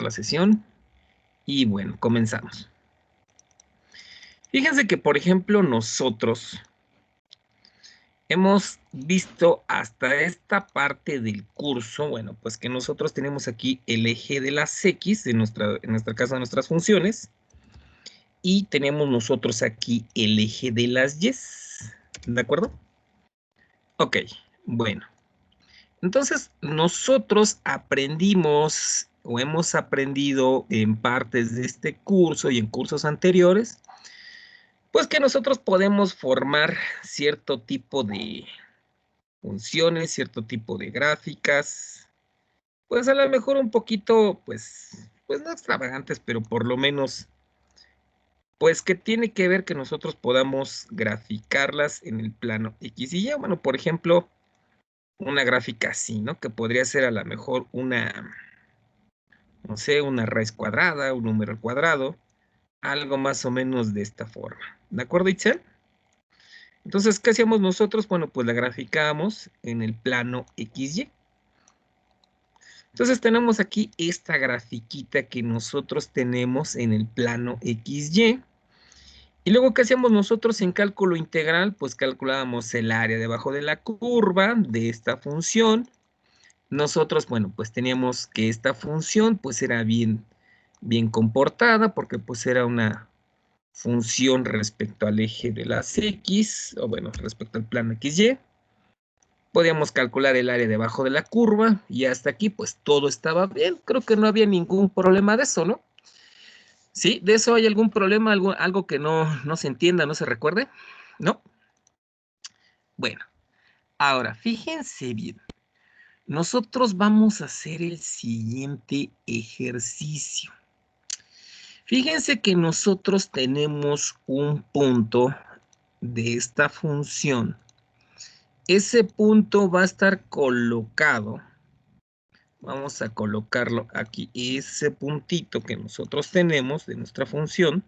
la sesión y bueno, comenzamos. Fíjense que, por ejemplo, nosotros hemos visto hasta esta parte del curso, bueno, pues que nosotros tenemos aquí el eje de las X, en nuestra casa, nuestras funciones, y tenemos nosotros aquí el eje de las Y, ¿de acuerdo? Ok, bueno. Entonces, nosotros aprendimos o hemos aprendido en partes de este curso y en cursos anteriores, pues que nosotros podemos formar cierto tipo de funciones, cierto tipo de gráficas, pues a lo mejor un poquito, pues no extravagantes, pero por lo menos, pues que tiene que ver que nosotros podamos graficarlas en el plano X y Y. Bueno, por ejemplo, una gráfica así, ¿no? Que podría ser a lo mejor una, no sé, una raíz cuadrada, un número al cuadrado, algo más o menos de esta forma. ¿De acuerdo, Itzel? Entonces, ¿qué hacíamos nosotros? Bueno, pues la graficábamos en el plano XY. Entonces tenemos aquí esta grafiquita que nosotros tenemos en el plano XY. Y luego, ¿qué hacíamos nosotros en cálculo integral? Pues calculábamos el área debajo de la curva de esta función. Nosotros, bueno, pues teníamos que esta función pues era bien comportada porque pues era una función respecto al eje de las X, o bueno, respecto al plano XY. Podíamos calcular el área debajo de la curva y hasta aquí pues todo estaba bien. Creo que no había ningún problema de eso, ¿no? ¿Sí? ¿De eso hay algún problema? ¿Algo que no se entienda, no se recuerde? ¿No? Bueno, ahora fíjense bien. Nosotros vamos a hacer el siguiente ejercicio. Fíjense que nosotros tenemos un punto de esta función. Ese punto va a estar colocado. Vamos a colocarlo aquí. Ese puntito que nosotros tenemos de nuestra función.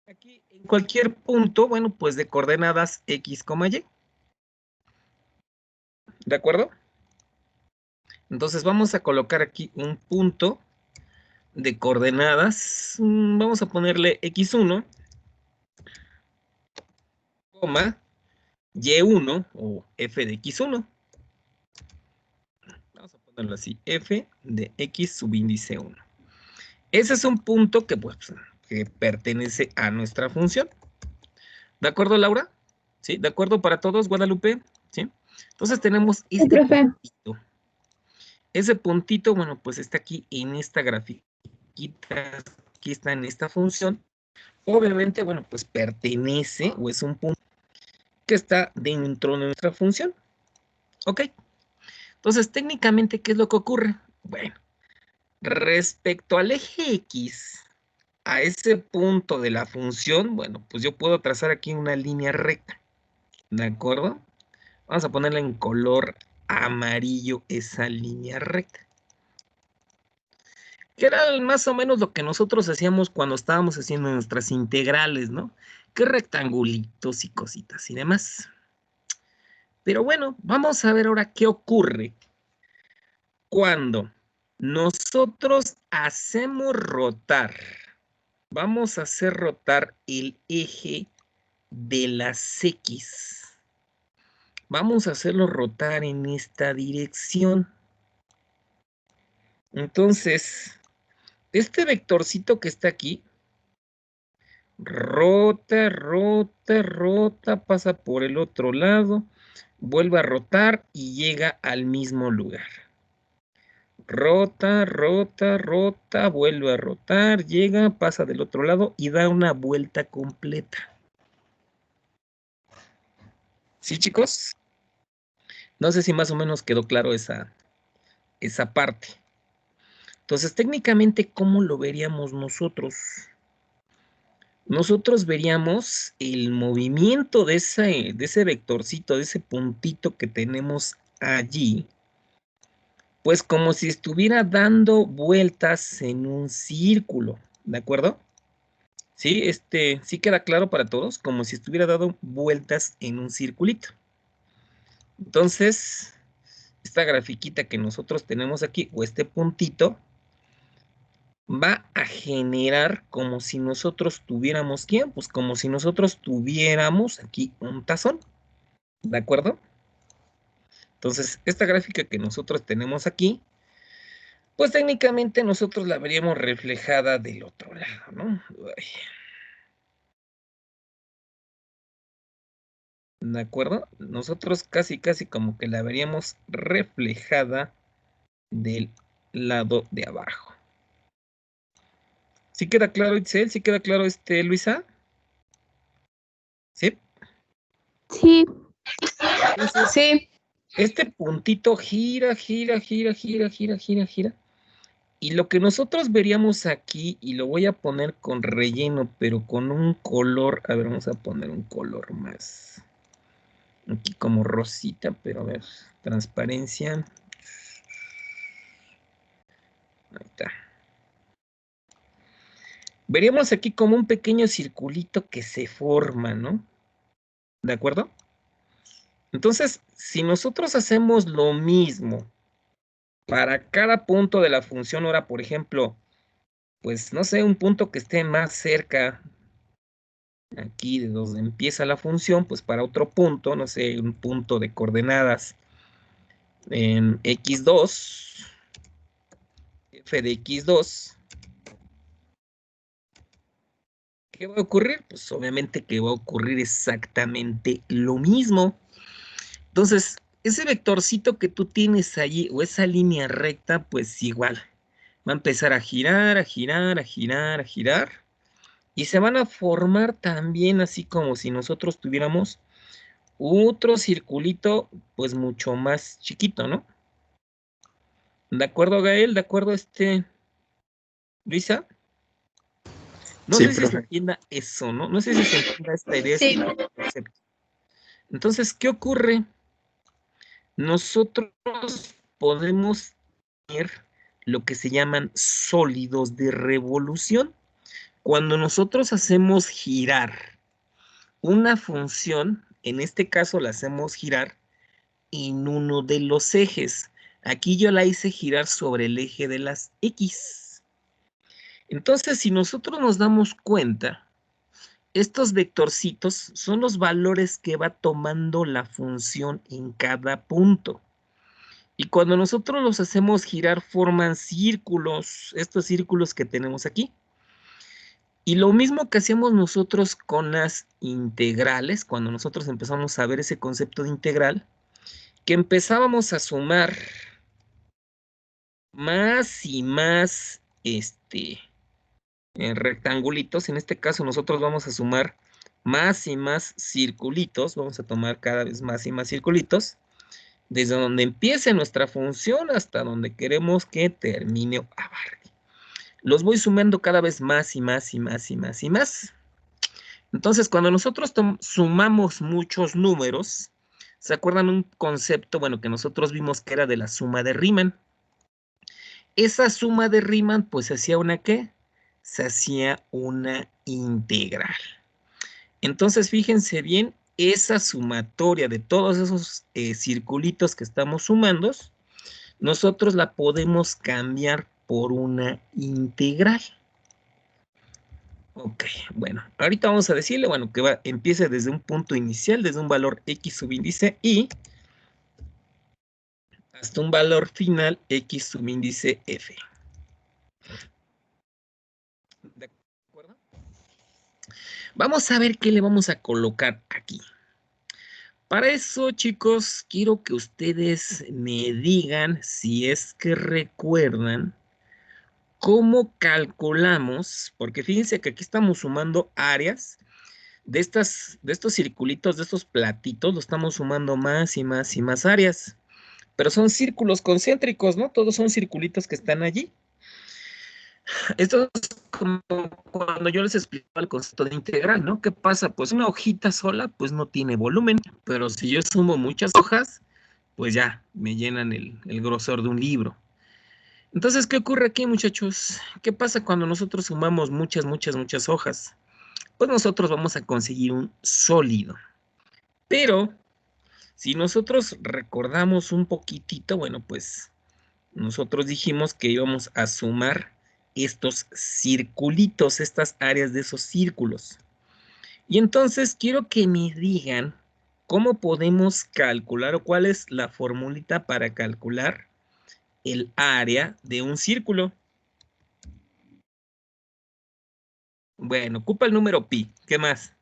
Aquí en cualquier punto, bueno, pues de coordenadas X, Y. ¿De acuerdo? Entonces vamos a colocar aquí un punto de coordenadas. Vamos a ponerle X1, coma, Y1 o F de X1. Vamos a ponerlo así, F de X subíndice 1. Ese es un punto que, pues, que pertenece a nuestra función. ¿De acuerdo, Laura? ¿Sí? ¿De acuerdo para todos, Guadalupe? ¿Sí? Entonces tenemos este puntito. Ese puntito, bueno, pues está aquí en esta grafiquita. Aquí está en esta función. Obviamente, bueno, pues pertenece o es un punto que está dentro de nuestra función. ¿Ok? Entonces, técnicamente, ¿qué es lo que ocurre? Bueno, respecto al eje X, a ese punto de la función, bueno, pues yo puedo trazar aquí una línea recta. ¿De acuerdo? Vamos a ponerla en color amarillo esa línea recta. Que era más o menos lo que nosotros hacíamos cuando estábamos haciendo nuestras integrales, ¿no? Que rectangulitos y cositas y demás. Pero bueno, vamos a ver ahora qué ocurre cuando nosotros hacemos rotar. Vamos a hacer rotar el eje de las X. Vamos a hacerlo rotar en esta dirección. Entonces, este vectorcito que está aquí, rota, pasa por el otro lado, vuelve a rotar y llega al mismo lugar. Rota, vuelve a rotar, llega, pasa del otro lado y da una vuelta completa. ¿Sí, chicos? No sé si más o menos quedó claro esa parte. Entonces, técnicamente, ¿cómo lo veríamos nosotros? Nosotros veríamos el movimiento de ese vectorcito, de ese puntito que tenemos allí, pues como si estuviera dando vueltas en un círculo, ¿de acuerdo? ¿Sí? ¿Sí queda claro para todos? Como si estuviera dando vueltas en un circulito. Entonces, esta grafiquita que nosotros tenemos aquí, o este puntito, va a generar como si nosotros tuviéramos, ¿quién? Pues como si nosotros tuviéramos aquí un tazón, ¿de acuerdo? Entonces, esta gráfica que nosotros tenemos aquí, pues técnicamente nosotros la veríamos reflejada del otro lado, ¿no? Ay. ¿De acuerdo? Nosotros casi como que la veríamos reflejada del lado de abajo. ¿Sí queda claro, Itzel? ¿Sí queda claro, Luisa? ¿Sí? Sí. Entonces, Sí. este puntito gira. Y lo que nosotros veríamos aquí, y lo voy a poner con relleno, pero con un color, a ver, vamos a poner un color más, aquí como rosita, pero a ver, transparencia. Ahí está. Veríamos aquí como un pequeño circulito que se forma, ¿no? ¿De acuerdo? Entonces, si nosotros hacemos lo mismo para cada punto de la función, ahora, por ejemplo, pues no sé, un punto que esté más cerca aquí de donde empieza la función, pues para otro punto, no sé, un punto de coordenadas en x2, f de x2, ¿qué va a ocurrir? Pues obviamente que va a ocurrir exactamente lo mismo. Entonces, ese vectorcito que tú tienes allí, o esa línea recta, pues igual, va a empezar a girar, y se van a formar también así como si nosotros tuviéramos otro circulito, pues mucho más chiquito, ¿no? ¿De acuerdo, Gael? ¿De acuerdo, Luisa? No Sí, sé si se profe. entienda eso, ¿no? No sé si se entienda esta idea, Sí. este concepto. Entonces, ¿qué ocurre? Nosotros podemos tener lo que se llaman sólidos de revolución. Cuando nosotros hacemos girar una función, en este caso la hacemos girar en uno de los ejes. Aquí yo la hice girar sobre el eje de las X. Entonces, si nosotros nos damos cuenta, estos vectorcitos son los valores que va tomando la función en cada punto. Y cuando nosotros los hacemos girar, forman círculos, estos círculos que tenemos aquí. Y lo mismo que hacíamos nosotros con las integrales, cuando nosotros empezamos a ver ese concepto de integral, que empezábamos a sumar más y más rectangulitos. En este caso nosotros vamos a sumar más y más circulitos, vamos a tomar cada vez más y más circulitos, desde donde empiece nuestra función hasta donde queremos que termine o abarque. Los voy sumando cada vez más y más y más y más y más. Entonces, cuando nosotros sumamos muchos números, ¿se acuerdan un concepto, bueno, que nosotros vimos que era de la suma de Riemann? Esa suma de Riemann, pues, se hacía una ¿qué? Se hacía una integral. Entonces, fíjense bien, esa sumatoria de todos esos circulitos que estamos sumando, nosotros la podemos cambiar por una integral. Ok, bueno, ahorita vamos a decirle, bueno, que empiece desde un punto inicial, desde un valor x subíndice y hasta un valor final x subíndice f. ¿De acuerdo? Vamos a ver qué le vamos a colocar aquí. Para eso, chicos, quiero que ustedes me digan si es que recuerdan cómo calculamos, porque fíjense que aquí estamos sumando áreas de estos circulitos, de estos platitos, lo estamos sumando más y más y más áreas. Pero son círculos concéntricos, ¿no? Todos son circulitos que están allí. Esto es como cuando yo les explicaba el concepto de integral, ¿no? ¿Qué pasa? Pues una hojita sola, pues no tiene volumen, pero si yo sumo muchas hojas, pues ya me llenan el grosor de un libro. Entonces, ¿qué ocurre aquí, muchachos? ¿Qué pasa cuando nosotros sumamos muchas hojas? Pues nosotros vamos a conseguir un sólido. Pero Si nosotros recordamos un poquitito, bueno, pues nosotros dijimos que íbamos a sumar estos circulitos, estas áreas de esos círculos. Y entonces quiero que me digan cómo podemos calcular o cuál es la formulita para calcular el área de un círculo. Bueno, ocupa el número pi. ¿Qué más?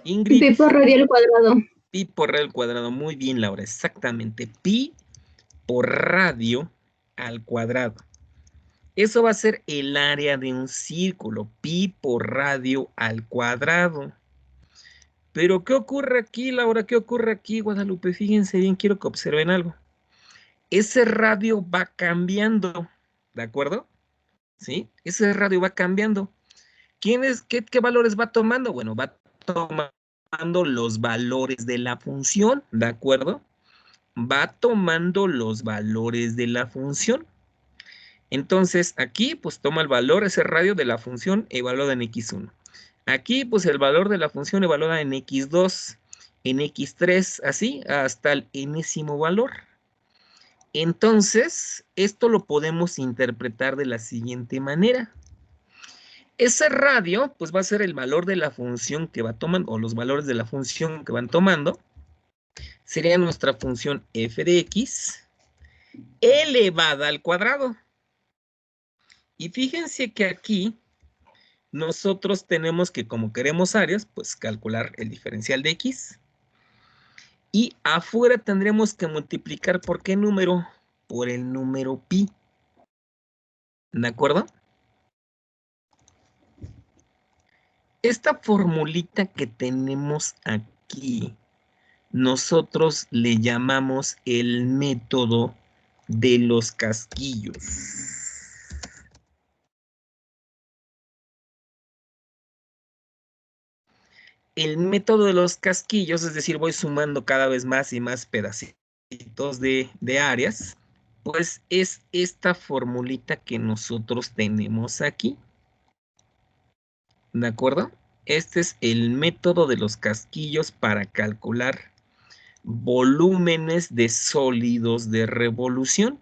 Ingrid. Pi por radio al cuadrado. Pi por radio al cuadrado. Muy bien, Laura. Exactamente. Pi por radio al cuadrado. Eso va a ser el área de un círculo. Pi por radio al cuadrado. Pero, ¿qué ocurre aquí, Laura? ¿Qué ocurre aquí, Guadalupe? Fíjense bien, quiero que observen algo. Ese radio va cambiando, ¿de acuerdo? ¿Sí? Ese radio va cambiando. ¿Qué valores va tomando? Bueno, va tomando los valores de la función, ¿de acuerdo? Va tomando los valores de la función. Entonces, aquí, pues, toma el valor, ese radio de la función evaluada en x1. Aquí, pues, el valor de la función evaluada en x2, en x3, así, hasta el enésimo valor. Entonces, esto lo podemos interpretar de la siguiente manera. Ese radio, pues va a ser el valor de la función que va tomando, o los valores de la función que van tomando. Sería nuestra función f de x elevada al cuadrado. Y fíjense que aquí nosotros tenemos que, como queremos áreas, pues calcular el diferencial de x. Y afuera tendremos que multiplicar por qué número, por el número pi. ¿De acuerdo? Esta formulita que tenemos aquí, nosotros le llamamos el método de los casquillos. El método de los casquillos, es decir, voy sumando cada vez más y más pedacitos de áreas, pues es esta formulita que nosotros tenemos aquí. ¿De acuerdo? Este es el método de los casquillos para calcular volúmenes de sólidos de revolución.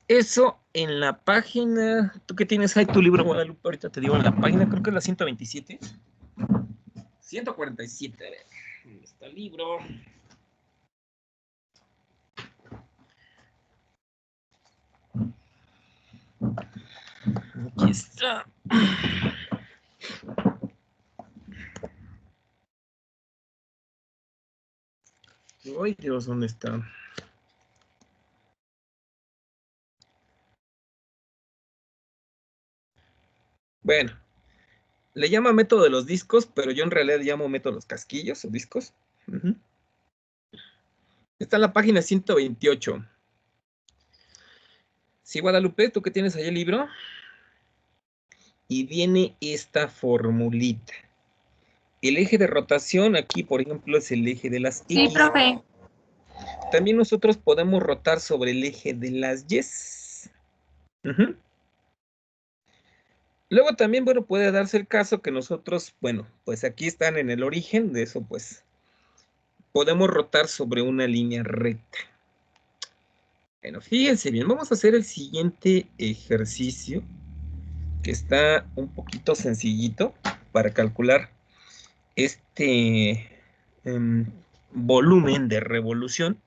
Eso en la página, tú que tienes ahí tu libro, Guadalupe, ahorita te digo en la página, creo que es la 127. 147, a ver, ¿dónde está el libro? Aquí está. Ay, Dios, ¿dónde está? Bueno, le llama método de los discos, pero yo en realidad le llamo método de los casquillos o discos. Está en la página 128. Sí, Guadalupe, ¿tú que tienes ahí el libro? Y viene esta formulita. El eje de rotación aquí, por ejemplo, es el eje de las X. Sí, profe. También nosotros podemos rotar sobre el eje de las Y. Luego también, bueno, puede darse el caso que nosotros, bueno, pues aquí están en el origen, de eso pues podemos rotar sobre una línea recta. Bueno, fíjense bien, vamos a hacer el siguiente ejercicio, que está un poquito sencillito para calcular este volumen de revolución.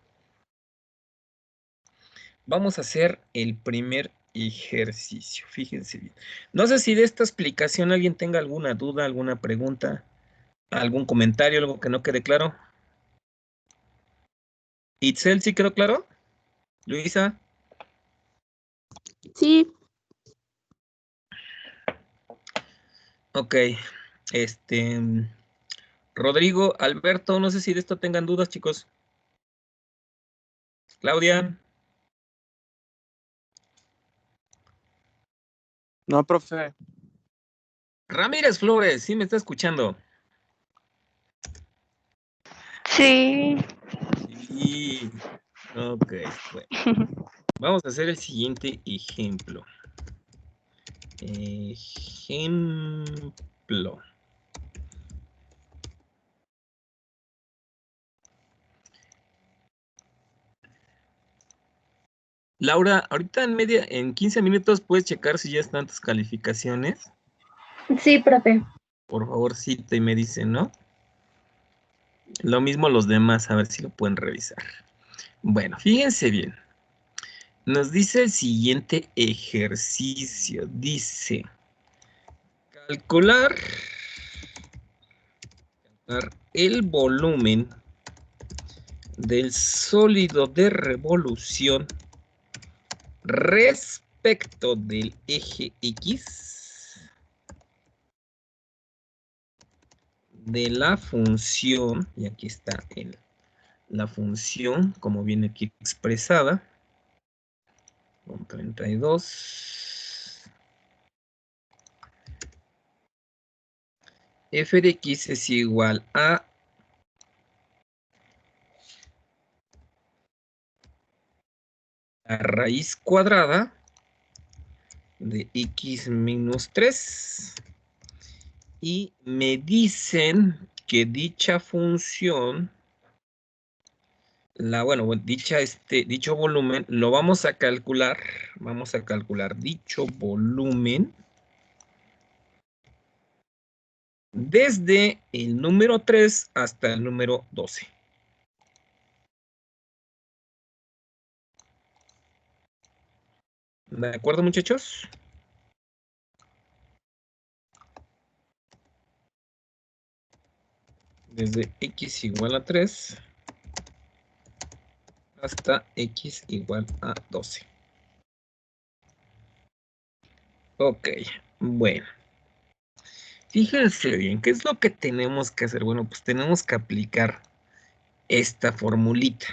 Vamos a hacer el primer ejercicio, fíjense bien. No sé si de esta explicación alguien tenga alguna duda, alguna pregunta, algún comentario, algo que no quede claro. Itzel, ¿sí quedó claro? Luisa. Sí. Ok, Rodrigo, Alberto, no sé si de esto tengan dudas, chicos. Claudia. No, profe. Ramírez Flores, ¿sí me está escuchando? Sí. Sí. Ok, bueno. Vamos a hacer el siguiente ejemplo. Ejemplo. Laura, ahorita en 15 minutos puedes checar si ya están tus calificaciones. Sí, profe. Por favorcito, y me dicen, ¿no? Lo mismo los demás, a ver si lo pueden revisar. Bueno, fíjense bien. Nos dice el siguiente ejercicio. Dice, calcular el volumen del sólido de revolución respecto del eje X de la función, y aquí está la función como viene aquí expresada, con 32. F de X es igual a la raíz cuadrada de X menos 3. Y me dicen que dicha función, dicho volumen, lo vamos a calcular dicho volumen desde el número 3 hasta el número 12. ¿De acuerdo, muchachos? Desde X igual a 3 hasta X igual a 12. Ok, bueno. Fíjense bien, ¿qué es lo que tenemos que hacer? Bueno, pues tenemos que aplicar esta formulita.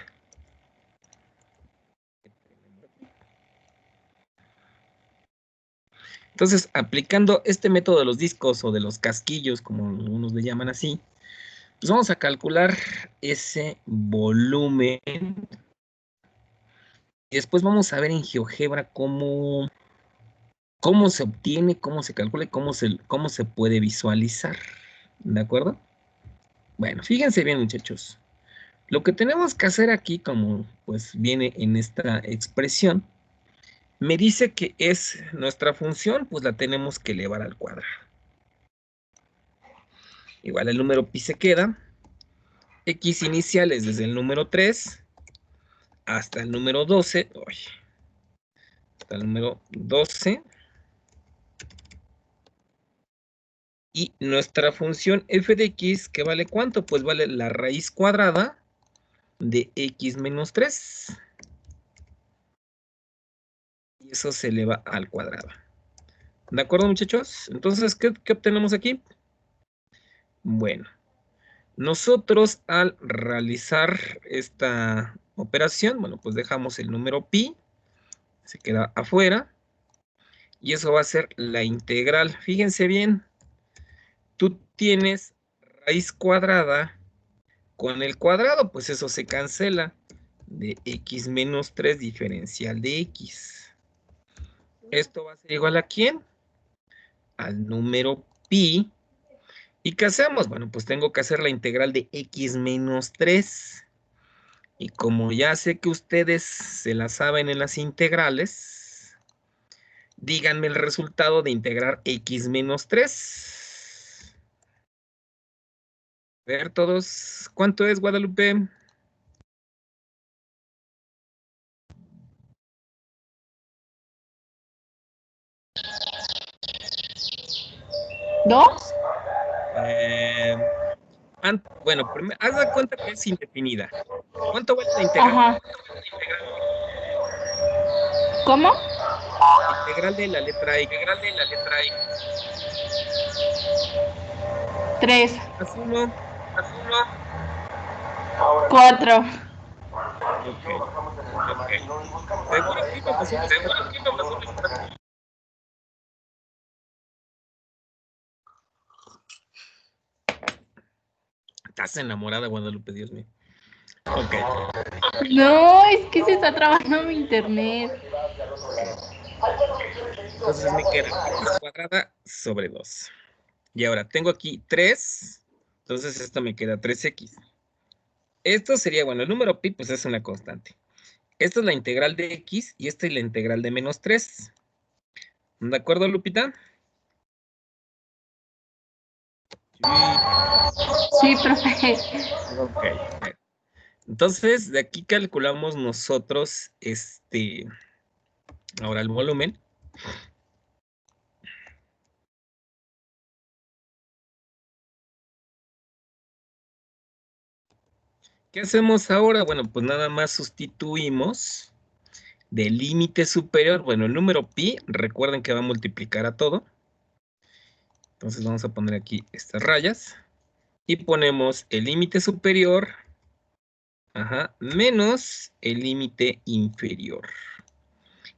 Entonces, aplicando este método de los discos o de los casquillos, como algunos le llaman así, pues vamos a calcular ese volumen. Y después vamos a ver en GeoGebra cómo se obtiene, cómo se calcula y cómo se puede visualizar. ¿De acuerdo? Bueno, fíjense bien, muchachos. Lo que tenemos que hacer aquí, como pues viene en esta expresión, me dice que es nuestra función, pues la tenemos que elevar al cuadrado. Igual el número pi se queda. X inicial es desde el número 3 hasta el número 12. Hasta el número 12. Y nuestra función f de x, ¿que vale cuánto? Pues vale la raíz cuadrada de x menos 3. Y eso se eleva al cuadrado. ¿De acuerdo, muchachos? Entonces, ¿qué obtenemos aquí? Bueno, nosotros al realizar esta operación, bueno, pues dejamos el número pi, se queda afuera, y eso va a ser la integral. Fíjense bien, tú tienes raíz cuadrada con el cuadrado, pues eso se cancela, de x menos 3 diferencial de x. Esto va a ser igual a ¿quién? Al número pi. ¿Y qué hacemos? Bueno, pues tengo que hacer la integral de x menos 3. Y como ya sé que ustedes se la saben en las integrales, díganme el resultado de integrar x menos 3. A ver todos, ¿cuánto es, Guadalupe? ¿Dos? Bueno, haz de cuenta que es indefinida. ¿Cuánto vale la integral? Ajá. ¿Cómo? La integral de la letra X. Tres. Haz uno. Cuatro. Ok. Seguro que íbamos unos 4. Estás enamorada, Guadalupe, Dios mío. Ok. No, es que se está trabajando mi internet. Entonces me queda x cuadrada sobre 2. Y ahora tengo aquí 3. Entonces esto me queda 3x. Esto sería, bueno, el número pi pues es una constante. Esta es la integral de x y esta es la integral de menos 3. ¿De acuerdo, Lupita? Sí, profe. Ok. Entonces, de aquí calculamos nosotros, ahora el volumen. ¿Qué hacemos ahora? Bueno, pues nada más sustituimos del límite superior. Bueno, el número pi, recuerden que va a multiplicar a todo. Entonces vamos a poner aquí estas rayas. Y ponemos el límite superior, menos el límite inferior.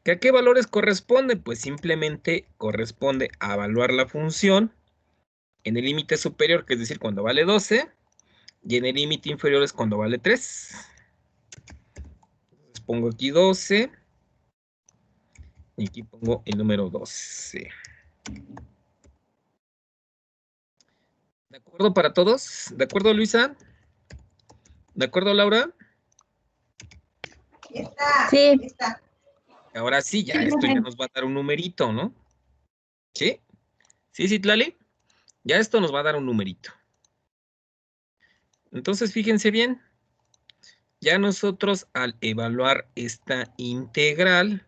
¿Que a qué valores corresponde? Pues simplemente corresponde a evaluar la función en el límite superior, que es decir, cuando vale 12, y en el límite inferior es cuando vale 3. Entonces pongo aquí 12, y aquí pongo el número 12. ¿De acuerdo para todos? ¿De acuerdo, Luisa? ¿De acuerdo, Laura? Sí. Ahora sí, ya esto ya nos va a dar un numerito, ¿no? ¿Sí? ¿Sí, Citlali? Ya esto nos va a dar un numerito. Entonces, fíjense bien. Ya nosotros al evaluar esta integral,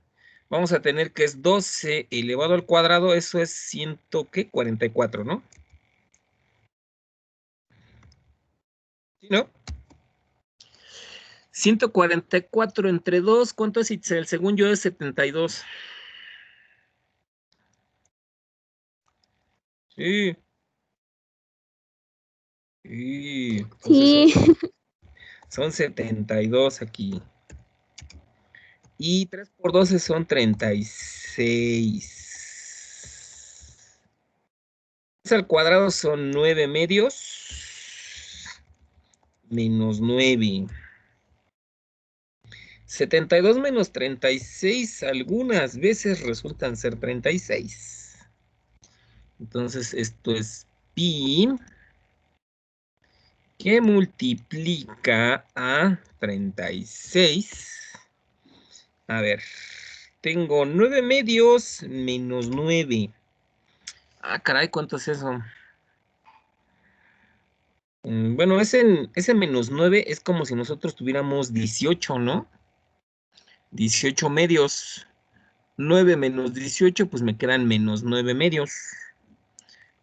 vamos a tener que es 12 elevado al cuadrado, eso es 144, ¿no? ¿Sí, no? 144 entre 2, ¿cuánto es, Itzel? Según yo es 72. Sí. Sí. Entonces Sí. son 72 aquí. Y 3 por 12 son 36. Al cuadrado son 9 medios menos 9. 72 menos 36 algunas veces resultan ser 36. Entonces esto es pi que multiplica a 36. A ver, tengo 9 medios menos 9. Ah, caray, ¿cuánto es eso? Bueno, ese menos 9 es como si nosotros tuviéramos 18, ¿no? 18 medios. 9 menos 18, pues me quedan menos 9 medios.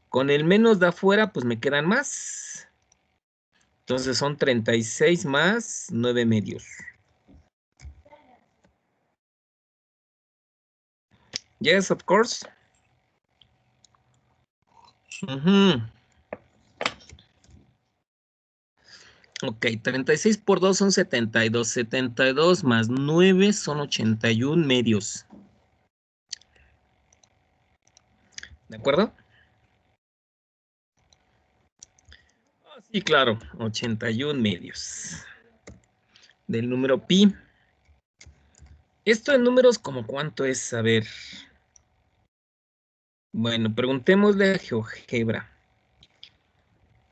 Con el menos de afuera, pues me quedan más. Entonces son 36 más 9 medios. Yes, of course. Ok, 36 por 2 son 72. 72 más 9 son 81 medios. ¿De acuerdo? Sí, claro, 81 medios. Del número pi. Esto en números, ¿como cuánto es? A ver. Bueno, preguntémosle a GeoGebra.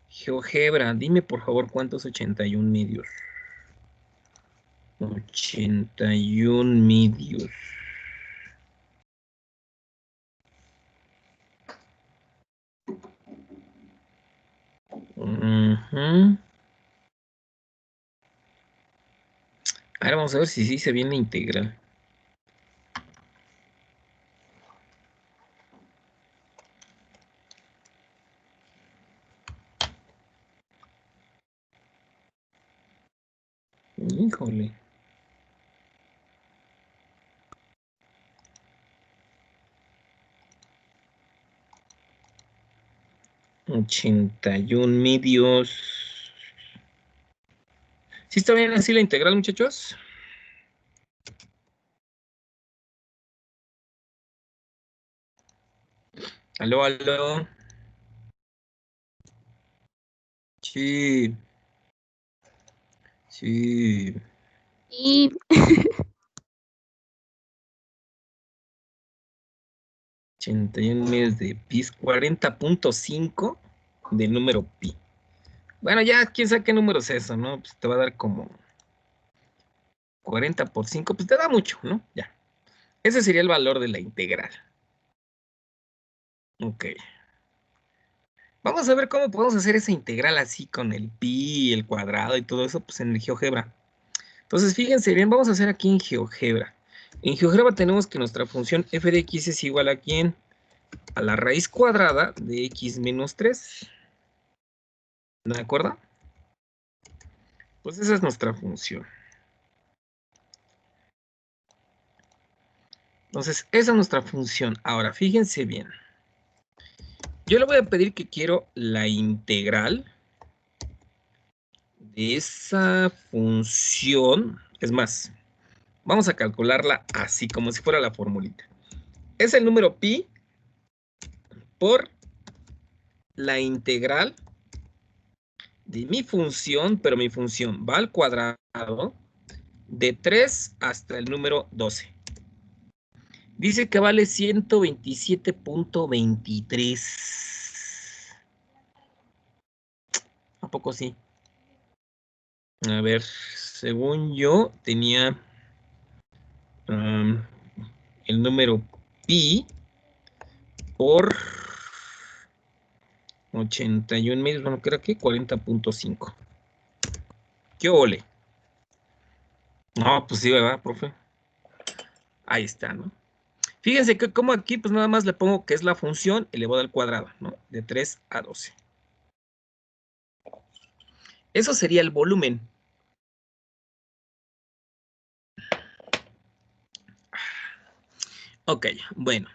GeoGebra, dime por favor cuántos 81 medios. 81 medios. Ahora vamos a ver si sí se viene integral. Híjole. $81 medios. ¿Sí está bien así la integral, muchachos? Aló, aló. Sí. Sí. Y 81 medios de pi es 40.5 del número pi. Bueno, ya quién sabe qué número es eso, ¿no? Pues te va a dar como 40 por 5, pues te da mucho, ¿no? Ya. Ese sería el valor de la integral. Ok. Vamos a ver cómo podemos hacer esa integral así con el pi, el cuadrado y todo eso, pues en el GeoGebra. Entonces, fíjense bien, vamos a hacer aquí en GeoGebra. En GeoGebra tenemos que nuestra función f de x es igual a ¿quién? A la raíz cuadrada de x menos 3. ¿De acuerdo? Pues esa es nuestra función. Entonces, esa es nuestra función. Ahora, fíjense bien. Yo le voy a pedir que quiero la integral de esa función. Es más, vamos a calcularla así, como si fuera la formulita. Es el número pi por la integral de mi función, pero mi función va al cuadrado de 3 hasta el número 12. Dice que vale 127.23. ¿A poco sí? A ver, según yo tenía el número pi por 81.000, bueno, creo que 40.5. ¿Qué ole? No, pues sí, ¿verdad, profe? Ahí está, ¿no? Fíjense que como aquí, pues nada más le pongo que es la función elevada al cuadrado, ¿no? De 3 a 12. Eso sería el volumen. Ok, bueno.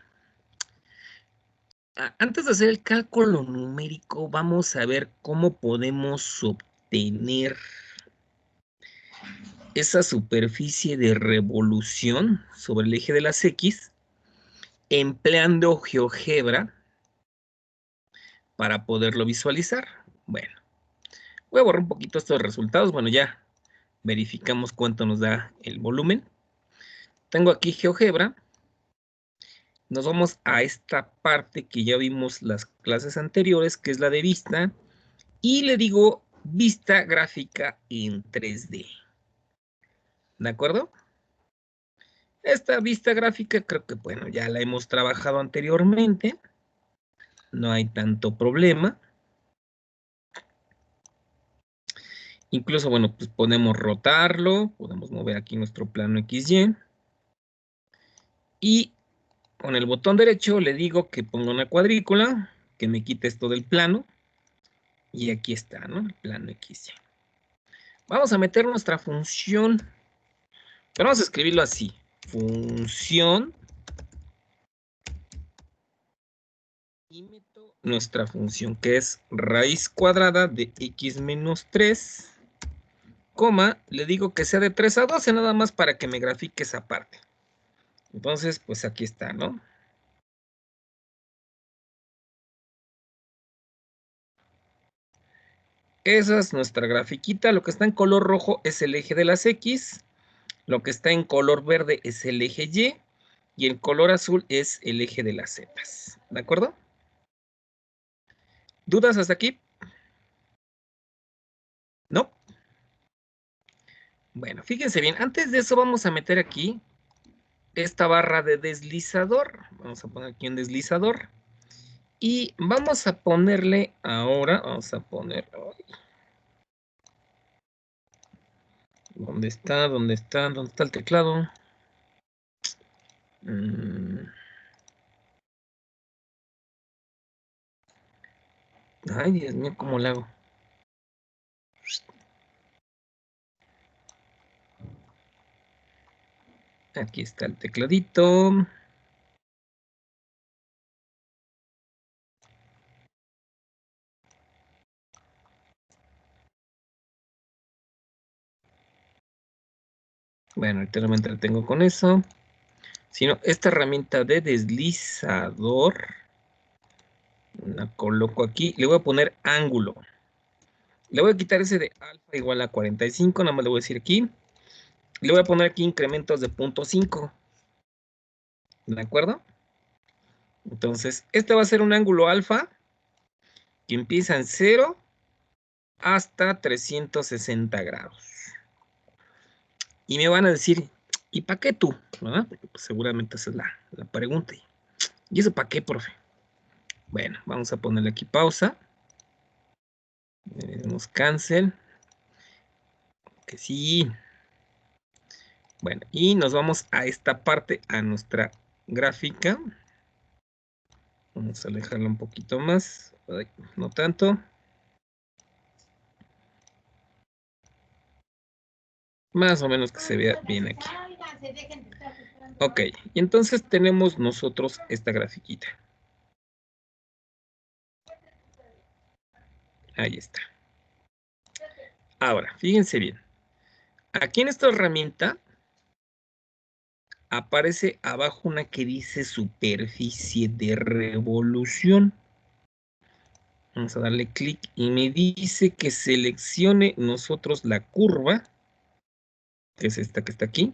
Antes de hacer el cálculo numérico, vamos a ver cómo podemos obtener esa superficie de revolución sobre el eje de las X empleando GeoGebra para poderlo visualizar. Bueno, voy a borrar un poquito estos resultados. Bueno, ya verificamos cuánto nos da el volumen. Tengo aquí GeoGebra. Nos vamos a esta parte que ya vimos las clases anteriores, que es la de vista, y le digo vista gráfica en 3D. ¿De acuerdo? Esta vista gráfica creo que, bueno, ya la hemos trabajado anteriormente. No hay tanto problema. Incluso, bueno, pues podemos rotarlo, podemos mover aquí nuestro plano XY. Y con el botón derecho le digo que ponga una cuadrícula, que me quite esto del plano. Y aquí está, ¿no? El plano XY. Vamos a meter nuestra función. Pero vamos a escribirlo así. Función. Y meto nuestra función, que es raíz cuadrada de x menos 3, coma, le digo que sea de 3 a 12, nada más para que me grafique esa parte. Entonces, pues aquí está, ¿no? Esa es nuestra grafiquita. Lo que está en color rojo es el eje de las X. Lo que está en color verde es el eje Y. Y el color azul es el eje de las Z. ¿De acuerdo? ¿Dudas hasta aquí? ¿No? Bueno, fíjense bien. Antes de eso vamos a meter aquí esta barra de deslizador. Vamos a poner aquí un deslizador. Y vamos a ponerle ahora, vamos a poner... ¿Dónde está? ¿Dónde está? ¿Dónde está el teclado? Ay, Dios mío, ¿cómo le hago? Aquí está el tecladito. Bueno, ahorita me entretengo con eso. Sino esta herramienta de deslizador. La coloco aquí. Le voy a poner ángulo. Le voy a quitar ese de alfa igual a 45. Nada más le voy a decir aquí. Le voy a poner aquí incrementos de 0.5. ¿De acuerdo? Entonces, este va a ser un ángulo alfa que empieza en 0 hasta 360 grados. Y me van a decir, ¿y para qué tú? ¿Verdad? Porque pues, seguramente esa es la pregunta. ¿Y eso para qué, profe? Bueno, vamos a ponerle aquí pausa. Le damos cancel. Que sí. Bueno, y nos vamos a esta parte, a nuestra gráfica. Vamos a alejarla un poquito más. Ay, no tanto. Más o menos que se vea bien aquí. Ok, y entonces tenemos nosotros esta grafiquita. Ahí está. Ahora, fíjense bien. Aquí en esta herramienta aparece abajo una que dice superficie de revolución. Vamos a darle clic y me dice que seleccione nosotros la curva, que es esta que está aquí,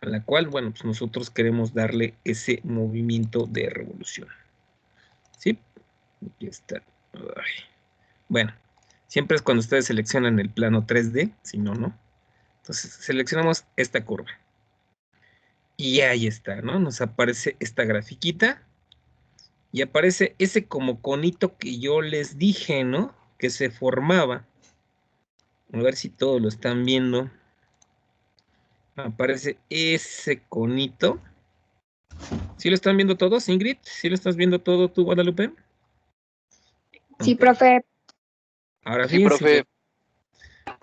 a la cual, bueno, pues nosotros queremos darle ese movimiento de revolución. ¿Sí? Aquí está. Ay. Bueno, siempre es cuando ustedes seleccionan el plano 3D, si no, no. Entonces seleccionamos esta curva. Y ahí está, ¿no? Nos aparece esta grafiquita. Y aparece ese como conito que yo les dije, ¿no? Que se formaba. A ver si todos lo están viendo. Aparece ese conito. ¿Sí lo están viendo todos, Ingrid? ¿Sí lo estás viendo todo tú, Guadalupe? Sí, Ok. profe. Ahora Sí, fíjense. profe.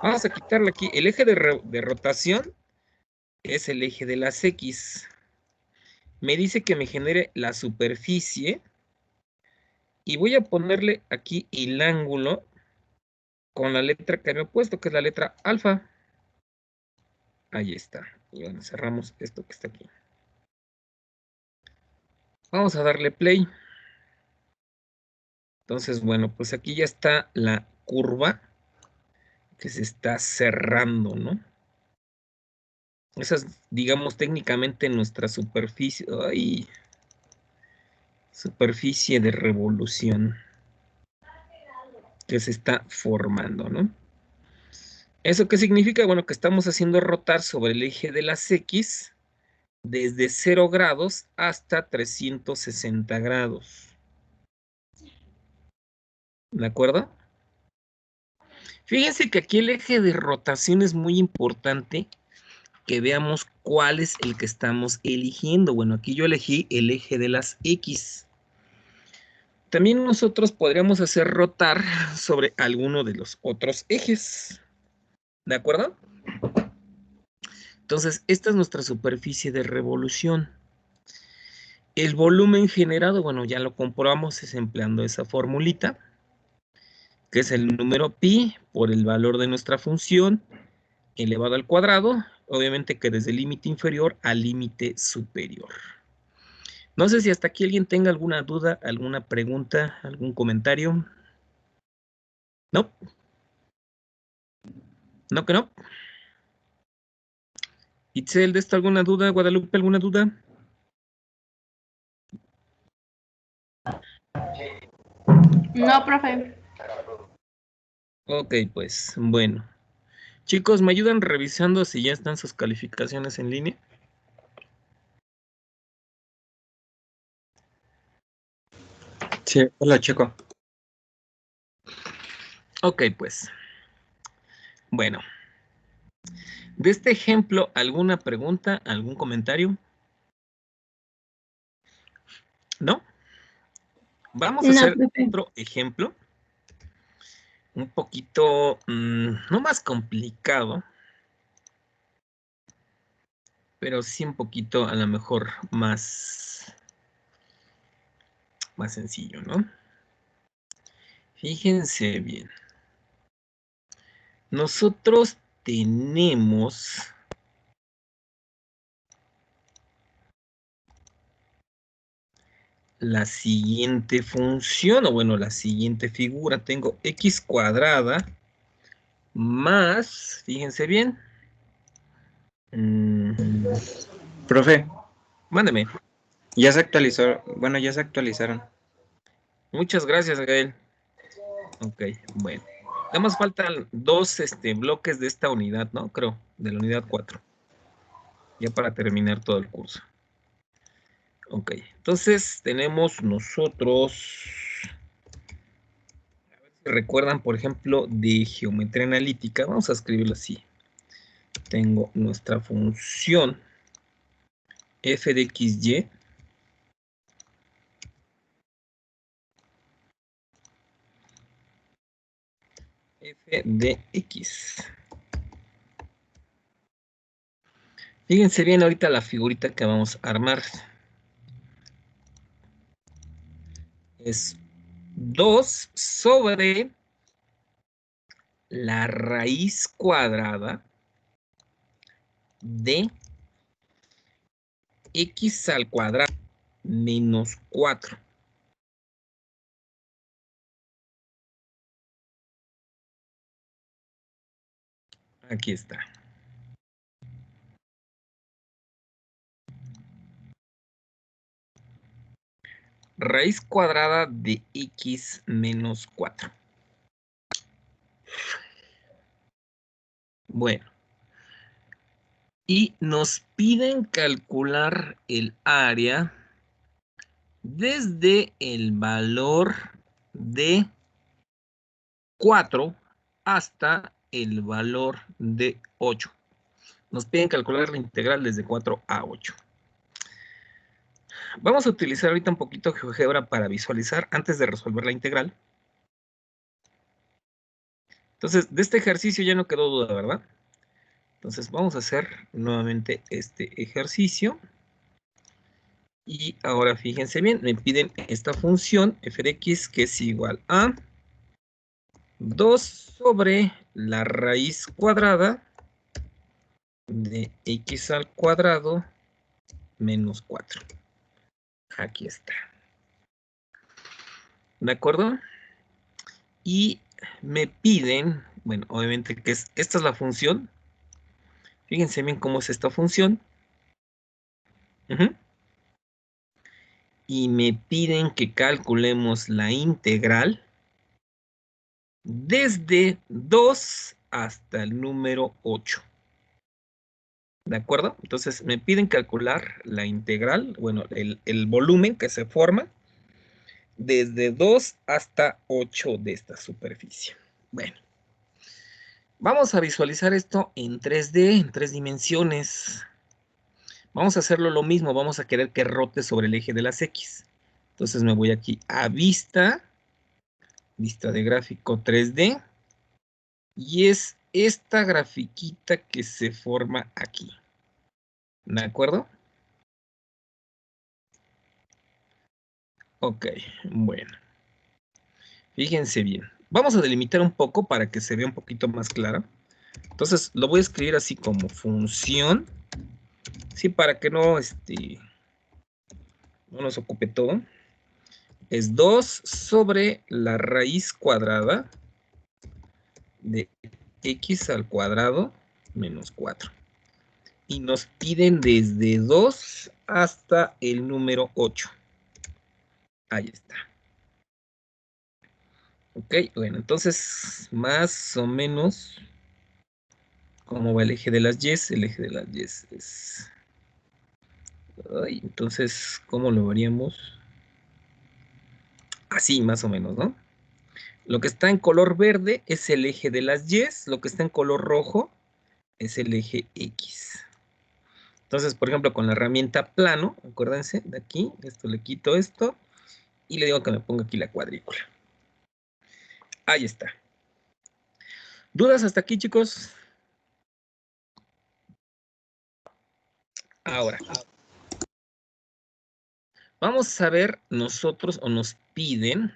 Vamos a quitarle aquí. El eje de rotación es el eje de las X. Me dice que me genere la superficie. Y voy a ponerle aquí el ángulo con la letra que me he puesto, que es la letra alfa. Ahí está. Y bueno, cerramos esto que está aquí. Vamos a darle play. Entonces, bueno, pues aquí ya está la curva que se está cerrando, ¿no? Esa es, digamos, técnicamente nuestra superficie. Ay, superficie de revolución que se está formando, ¿no? ¿Eso qué significa? Bueno, que estamos haciendo rotar sobre el eje de las X desde 0 grados hasta 360 grados. ¿De acuerdo? Fíjense que aquí el eje de rotación es muy importante que veamos cuál es el que estamos eligiendo. Bueno, aquí yo elegí el eje de las X. También nosotros podríamos hacer rotar sobre alguno de los otros ejes. ¿De acuerdo? Entonces, esta es nuestra superficie de revolución. El volumen generado, bueno, ya lo comprobamos, es empleando esa formulita, que es el número pi por el valor de nuestra función elevado al cuadrado, obviamente que desde el límite inferior al límite superior. No sé si hasta aquí alguien tenga alguna duda, alguna pregunta, algún comentario. ¿No? ¿No que no? Itzel, ¿de esto alguna duda? Guadalupe, ¿alguna duda? No, profe. Ok, pues, bueno. Chicos, ¿me ayudan revisando si ya están sus calificaciones en línea? Sí, hola chico. Ok, pues. Bueno. De este ejemplo, ¿alguna pregunta, algún comentario? ¿No? Vamos a No, hacer profe. otro ejemplo. Un poquito, no más complicado, pero sí un poquito a lo mejor más sencillo, ¿no? Fíjense bien. Nosotros tenemos la siguiente función, o bueno, la siguiente figura. Tengo x cuadrada más, fíjense bien. Profe, Mándeme. ya se actualizó, bueno, ya se actualizaron. Muchas gracias, Gael. Ok, bueno. Nada más faltan dos bloques de esta unidad, ¿no? Creo, de la unidad 4. Ya para terminar todo el curso. Ok, entonces tenemos nosotros... A ver si recuerdan, por ejemplo, de geometría analítica. Vamos a escribirlo así. Tengo nuestra función f de xy. F de x. Fíjense bien ahorita la figurita que vamos a armar. Es 2 sobre la raíz cuadrada de x al cuadrado menos 4. Aquí está. Raíz cuadrada de x menos 4. Bueno. Y nos piden calcular el área desde el valor de 4 hasta el valor de 8. Nos piden calcular la integral desde 4 a 8. Vamos a utilizar ahorita un poquito GeoGebra para visualizar antes de resolver la integral. Entonces, de este ejercicio ya no quedó duda, ¿verdad? Entonces, vamos a hacer nuevamente este ejercicio. Y ahora fíjense bien, me piden esta función f de x que es igual a 2 sobre la raíz cuadrada de x al cuadrado menos 4. Aquí está. ¿De acuerdo? Y me piden, bueno, obviamente que esta es la función. Fíjense bien cómo es esta función. Y me piden que calculemos la integral desde 2 hasta el número 8. ¿De acuerdo? Entonces me piden calcular la integral, bueno, el volumen que se forma desde 2 hasta 8 de esta superficie. Bueno, vamos a visualizar esto en 3D, en 3 dimensiones. Vamos a hacerlo lo mismo, vamos a querer que rote sobre el eje de las X. Entonces me voy aquí a vista de gráfico 3D, y es esta grafiquita que se forma aquí. ¿De acuerdo? Ok, bueno. Fíjense bien. Vamos a delimitar un poco para que se vea un poquito más clara. Entonces lo voy a escribir así como función. Sí, para que no nos ocupe todo. Es 2 sobre la raíz cuadrada de x al cuadrado menos 4. Y nos piden desde 2 hasta el número 8. Ahí está. Ok, bueno, entonces más o menos, ¿cómo va el eje de las Y? El eje de las Y es... Ay, entonces, ¿cómo lo veríamos? Así, más o menos, ¿no? Lo que está en color verde es el eje de las Y, lo que está en color rojo es el eje X. Entonces, por ejemplo, con la herramienta plano, acuérdense, de aquí, esto le quito esto, y le digo que me ponga aquí la cuadrícula. Ahí está. ¿Dudas hasta aquí, chicos? Ahora, vamos a ver nosotros, o nos piden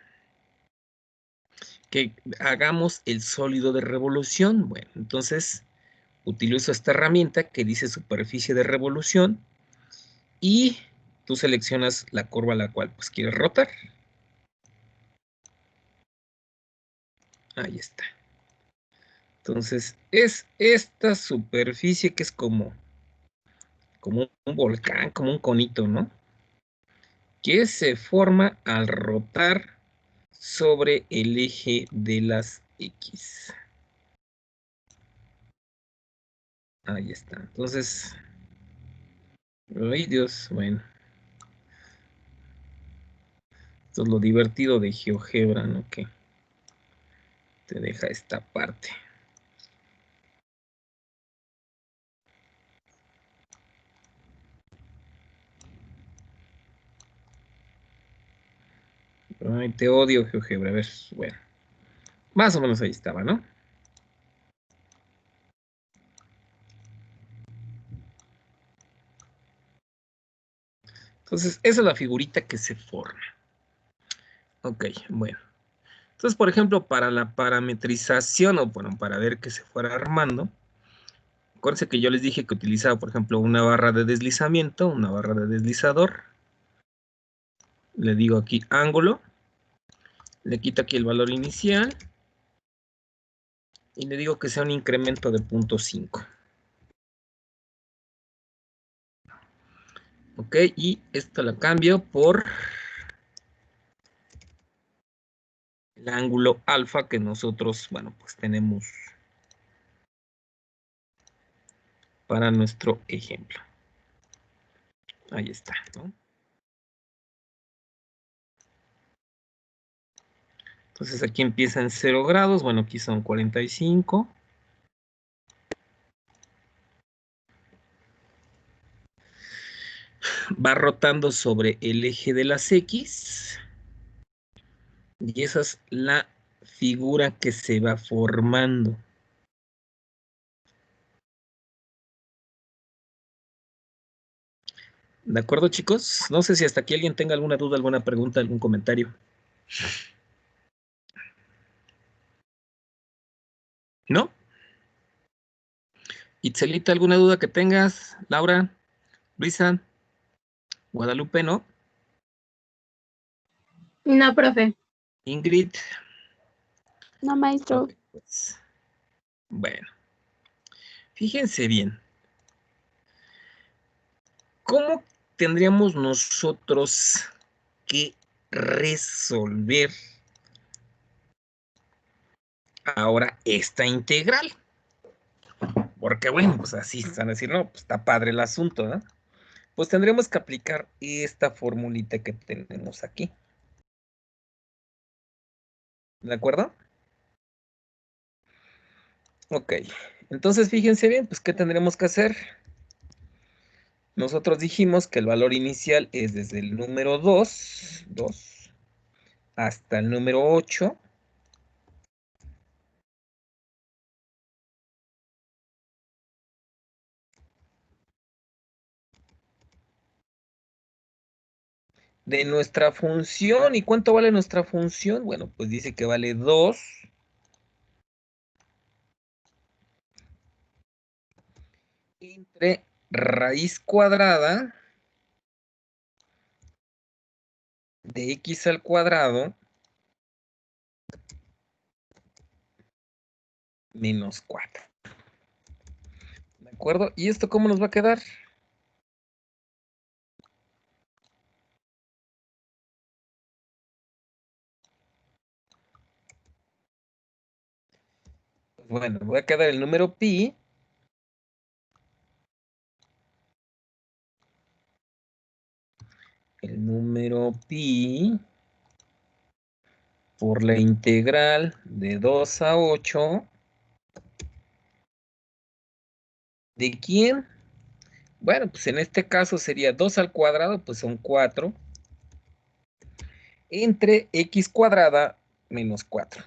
que hagamos el sólido de revolución. Bueno, entonces utilizo esta herramienta que dice superficie de revolución y tú seleccionas la curva a la cual pues quieres rotar. Ahí está. Entonces es esta superficie que es como un volcán, como un conito, ¿no? Que se forma al rotar sobre el eje de las X. Ahí está. Entonces, ay Dios, bueno. Esto es lo divertido de GeoGebra, ¿no? Que te deja esta parte. Ay, te odio, GeoGebra. A ver, bueno. Más o menos ahí estaba, ¿no? Entonces, esa es la figurita que se forma. Ok, bueno. Entonces, por ejemplo, para la parametrización, o bueno, para ver que se fuera armando, acuérdense que yo les dije que utilizaba, por ejemplo, una barra de deslizamiento, una barra de deslizador. Le digo aquí ángulo. Le quito aquí el valor inicial. Y le digo que sea un incremento de 0.5. Ok, y esto la cambio por el ángulo alfa que nosotros, bueno, pues tenemos para nuestro ejemplo. Ahí está, ¿no? Entonces aquí empieza en 0 grados, bueno, aquí son 45. Va rotando sobre el eje de las X. Y esa es la figura que se va formando. ¿De acuerdo, chicos? No sé si hasta aquí alguien tenga alguna duda, alguna pregunta, algún comentario. ¿No? Itzelita, ¿alguna duda que tengas? Laura, Luisa, Guadalupe, ¿no? No, profe. Ingrid. No, maestro. Ok, pues. Bueno, fíjense bien. ¿Cómo tendríamos nosotros que resolver ahora esta integral? Porque bueno, pues así están a decir, no, pues está padre el asunto, ¿no? Pues tendremos que aplicar esta formulita que tenemos aquí. ¿De acuerdo? Ok, entonces fíjense bien, pues ¿qué tendremos que hacer? Nosotros dijimos que el valor inicial es desde el número 2 hasta el número 8. De nuestra función. ¿Y cuánto vale nuestra función? Bueno, pues dice que vale 2 entre raíz cuadrada de x al cuadrado menos 4. ¿De acuerdo? ¿Y esto cómo nos va a quedar? Pues bueno, va a quedar el número pi por la integral de 2 a 8. ¿De quién? Bueno, pues en este caso sería 2 al cuadrado, pues son 4, entre x cuadrada menos 4.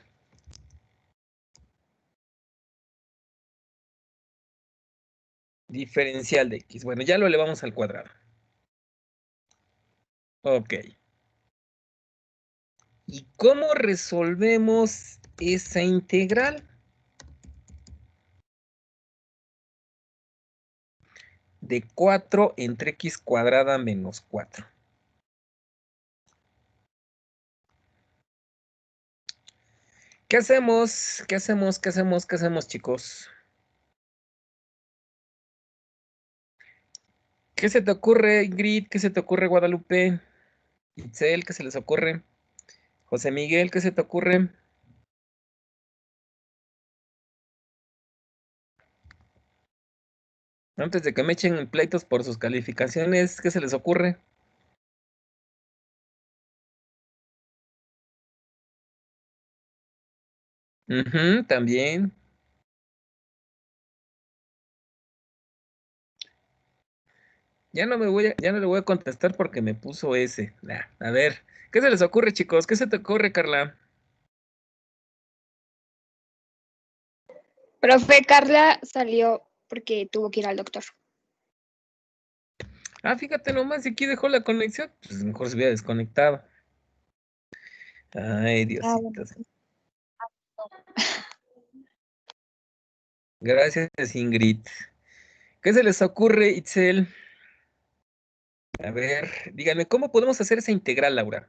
Diferencial de x. Bueno, ya lo elevamos al cuadrado. Ok. ¿Y cómo resolvemos esa integral? De 4 entre x cuadrada menos 4. ¿Qué hacemos? ¿Qué hacemos? ¿Qué hacemos? ¿Qué hacemos, chicos? ¿Qué se te ocurre, Ingrid? ¿Qué se te ocurre, Guadalupe? Itzel, ¿qué se les ocurre? José Miguel, ¿qué se te ocurre? Antes de que me echen en pleitos por sus calificaciones, ¿qué se les ocurre? También. Ya no le voy a contestar porque me puso ese. Nah, a ver, ¿qué se les ocurre, chicos? ¿Qué se te ocurre, Carla? Profe, Carla salió porque tuvo que ir al doctor. Ah, fíjate nomás, si aquí dejó la conexión, pues mejor se hubiera desconectado. Ay, Ah, bueno. Diositos. Gracias, Ingrid. ¿Qué se les ocurre, Itzel? A ver, díganme, ¿cómo podemos hacer esa integral, Laura?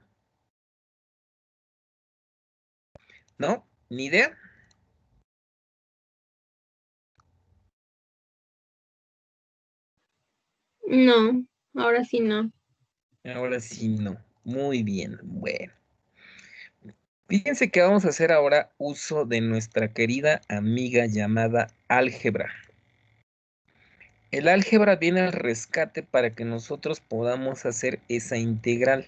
¿No? ¿Ni idea? No, ahora sí no. Ahora sí, no. Muy bien, bueno. Fíjense que vamos a hacer ahora uso de nuestra querida amiga llamada álgebra. El álgebra viene al rescate para que nosotros podamos hacer esa integral.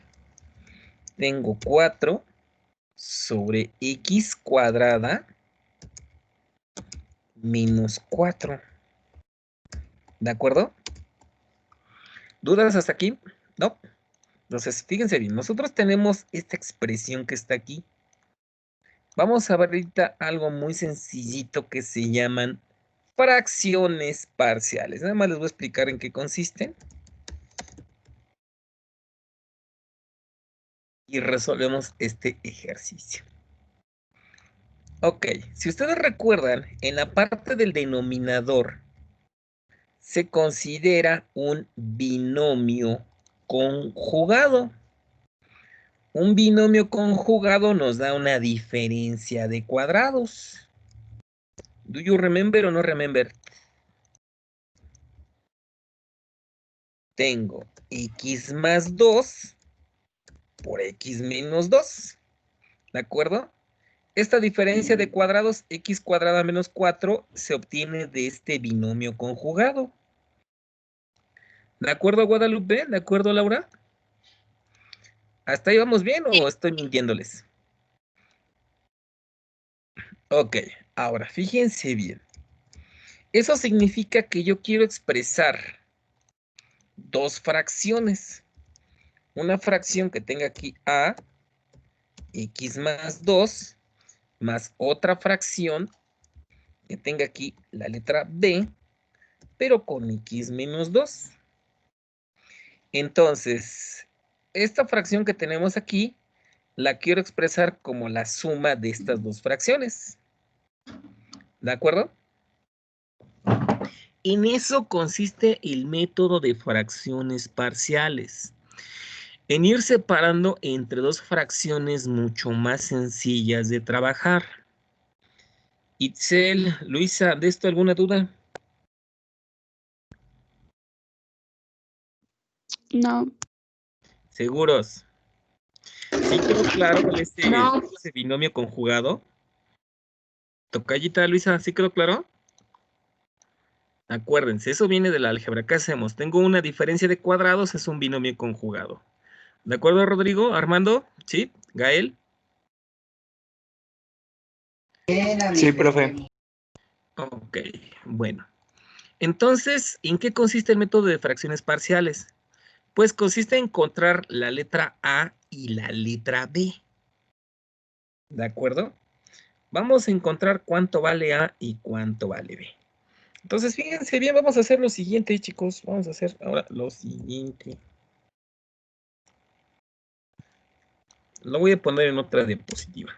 Tengo 4 sobre x cuadrada menos 4. ¿De acuerdo? ¿Dudas hasta aquí? No. Entonces, fíjense bien, nosotros tenemos esta expresión que está aquí. Vamos a ver ahorita algo muy sencillito que se llaman fracciones parciales. Nada más les voy a explicar en qué consisten. Y resolvemos este ejercicio. Ok, si ustedes recuerdan, en la parte del denominador se considera un binomio conjugado. Un binomio conjugado nos da una diferencia de cuadrados. Do you remember o no remember? Tengo x más 2 por x menos 2. ¿De acuerdo? Esta diferencia de cuadrados, x cuadrada menos 4, se obtiene de este binomio conjugado. ¿De acuerdo, Guadalupe? ¿De acuerdo, Laura? ¿Hasta ahí vamos bien o estoy mintiéndoles? Ok, ahora fíjense bien. Eso significa que yo quiero expresar dos fracciones. Una fracción que tenga aquí a, x más 2, más otra fracción que tenga aquí la letra b, pero con x menos 2. Entonces, esta fracción que tenemos aquí, la quiero expresar como la suma de estas dos fracciones. ¿De acuerdo? En eso consiste el método de fracciones parciales. En ir separando entre dos fracciones mucho más sencillas de trabajar. Itzel, Luisa, ¿de esto alguna duda? No. ¿Seguros? ¿Sí quedó claro No. ese binomio conjugado? Tocallita, Luisa, ¿sí quedó claro? Acuérdense, eso viene de la álgebra. ¿Qué hacemos? Tengo una diferencia de cuadrados, es un binomio conjugado. ¿De acuerdo, Rodrigo? ¿Armando? ¿Sí? ¿Gael? Sí, profe. Ok, bueno. Entonces, ¿en qué consiste el método de fracciones parciales? Pues consiste en encontrar la letra A y la letra B. ¿De acuerdo? Vamos a encontrar cuánto vale A y cuánto vale B. Entonces, fíjense bien, vamos a hacer lo siguiente, chicos. Vamos a hacer ahora lo siguiente. Lo voy a poner en otra diapositiva.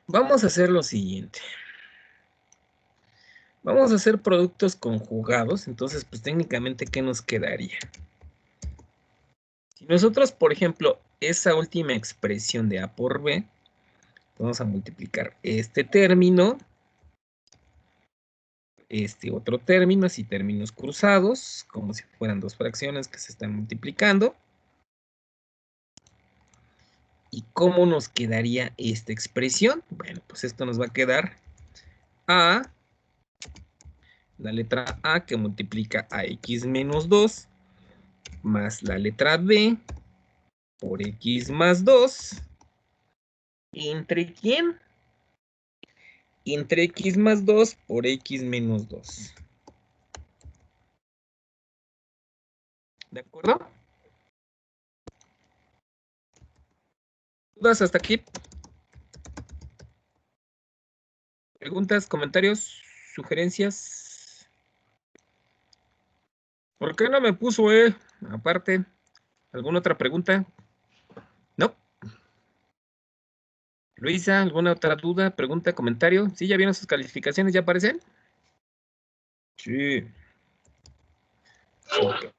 Vamos a hacer lo siguiente. Vamos a hacer productos conjugados. Entonces, pues técnicamente, ¿qué nos quedaría? Si nosotros, por ejemplo, esa última expresión de A por B, vamos a multiplicar este término, este otro término, así términos cruzados, como si fueran dos fracciones que se están multiplicando. ¿Y cómo nos quedaría esta expresión? Bueno, pues esto nos va a quedar a, la letra A que multiplica a x menos 2, más la letra B por x más 2, ¿entre quién? Entre x más 2 por x menos 2. ¿De acuerdo? ¿Dudas hasta aquí? ¿Preguntas, comentarios, sugerencias? ¿Por qué no me puso aparte? ¿Alguna otra pregunta? ¿No? Luisa, ¿alguna otra duda, pregunta, comentario? ¿Sí? ¿Ya vieron sus calificaciones? ¿Ya aparecen? Sí. Okay.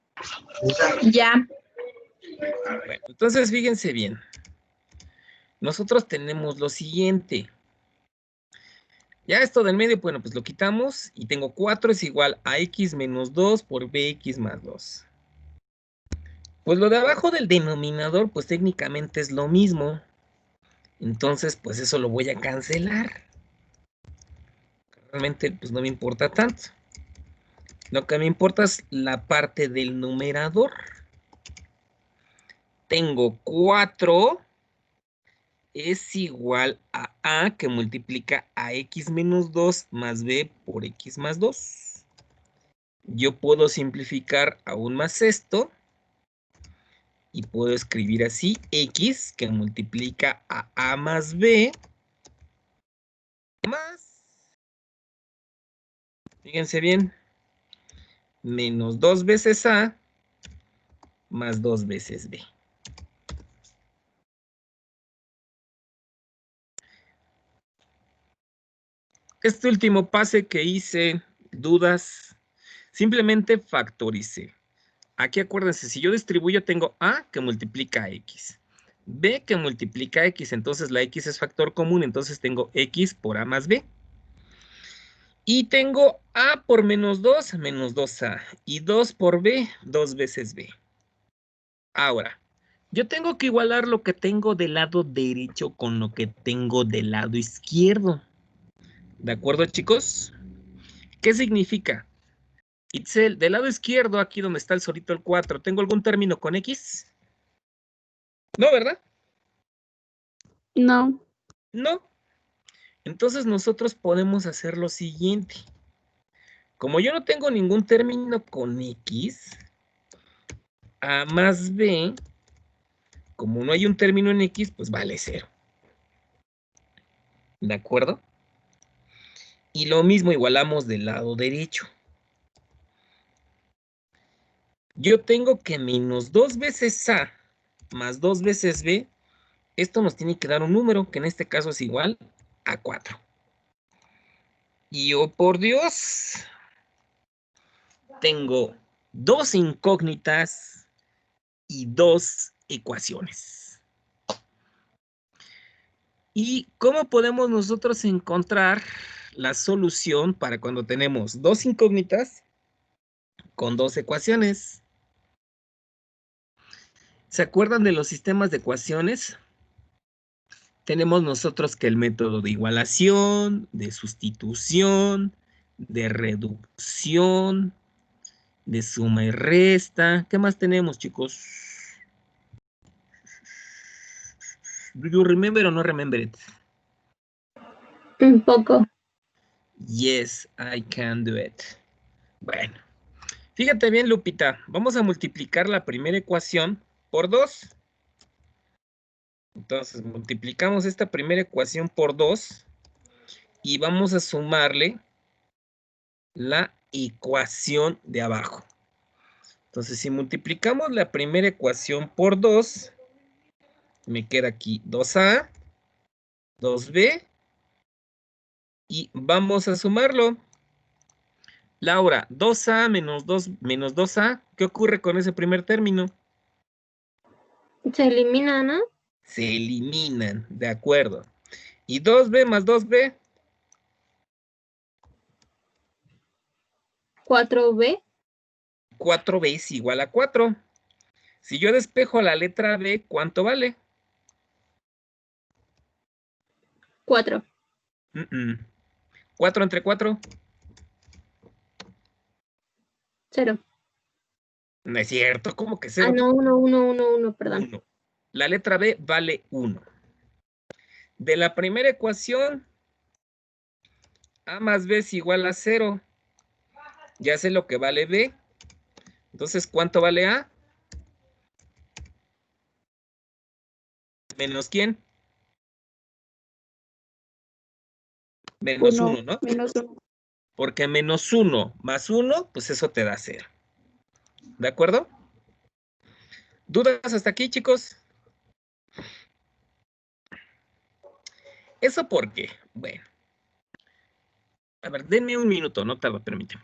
Ya. Bueno, entonces fíjense bien. Nosotros tenemos lo siguiente. Ya esto del medio, bueno, pues lo quitamos y tengo 4 es igual a x menos 2 por bx más 2. Pues lo de abajo del denominador, pues técnicamente es lo mismo. Entonces, pues eso lo voy a cancelar. Realmente, pues no me importa tanto. Lo que me importa es la parte del numerador. Tengo 4 es igual a que multiplica a x menos 2 más b por x más 2. Yo puedo simplificar aún más esto y puedo escribir así x que multiplica a más b más, fíjense bien, menos 2 veces a más 2 veces b. Este último pase que hice, dudas, simplemente factoricé. Aquí acuérdense, si yo distribuyo tengo a que multiplica a x, b que multiplica a x, entonces la x es factor común, entonces tengo x por a más b. Y tengo a por menos 2a, y 2 por b, 2 veces b. Ahora, yo tengo que igualar lo que tengo del lado derecho con lo que tengo del lado izquierdo. ¿De acuerdo, chicos? ¿Qué significa? Itzel, del lado izquierdo, aquí donde está el solito el 4, ¿tengo algún término con x? No, ¿verdad? No. No. Entonces nosotros podemos hacer lo siguiente. Como yo no tengo ningún término con x, a más b, como no hay un término en x, pues vale 0. ¿De acuerdo? Y lo mismo igualamos del lado derecho. Yo tengo que menos 2 veces a más 2 veces b, esto nos tiene que dar un número, que en este caso es igual a 4. Y oh por Dios, tengo 2 incógnitas y 2 ecuaciones. ¿Y cómo podemos nosotros encontrar la solución para cuando tenemos 2 incógnitas con 2 ecuaciones? ¿Se acuerdan de los sistemas de ecuaciones? Tenemos nosotros que el método de igualación, de sustitución, de reducción, de suma y resta. ¿Qué más tenemos, chicos? ¿Do you remember o no remember it? Un poco. Yes, I can do it. Bueno, fíjate bien, Lupita. Vamos a multiplicar la primera ecuación por 2. Entonces, multiplicamos esta primera ecuación por 2 y vamos a sumarle la ecuación de abajo. Entonces, si multiplicamos la primera ecuación por 2, me queda aquí 2a, 2b, y vamos a sumarlo. Laura, 2a menos 2a, ¿qué ocurre con ese primer término? Se elimina, ¿no? Se eliminan, de acuerdo. ¿Y 2b más 2b? 4b. 4b es igual a 4. Si yo despejo la letra b, ¿cuánto vale? 4. 4 entre 4. 0. No es cierto, ¿cómo que Ah, 0? no, 1, perdón. 1. La letra B vale 1. De la primera ecuación, A más B es igual a 0. Ya sé lo que vale B. Entonces, ¿cuánto vale A? ¿Menos quién? Menos 1, ¿no? Menos 1. Porque menos 1 más 1, pues eso te da 0. ¿De acuerdo? ¿Dudas hasta aquí, chicos? ¿Eso por qué? Bueno. A ver, denme un minuto, no tarda, permíteme.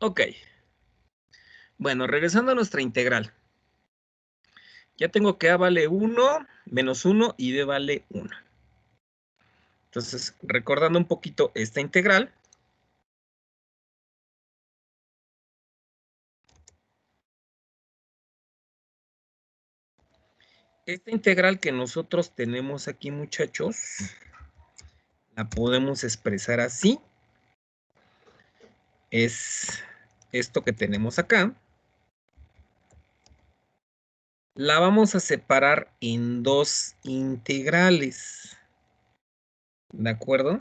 Ok. Bueno, regresando a nuestra integral. Ya tengo que A vale 1, menos 1 y B vale 1. Entonces, recordando un poquito esta integral. Esta integral que nosotros tenemos aquí, muchachos, la podemos expresar así. Es esto que tenemos acá. La vamos a separar en dos integrales. ¿De acuerdo?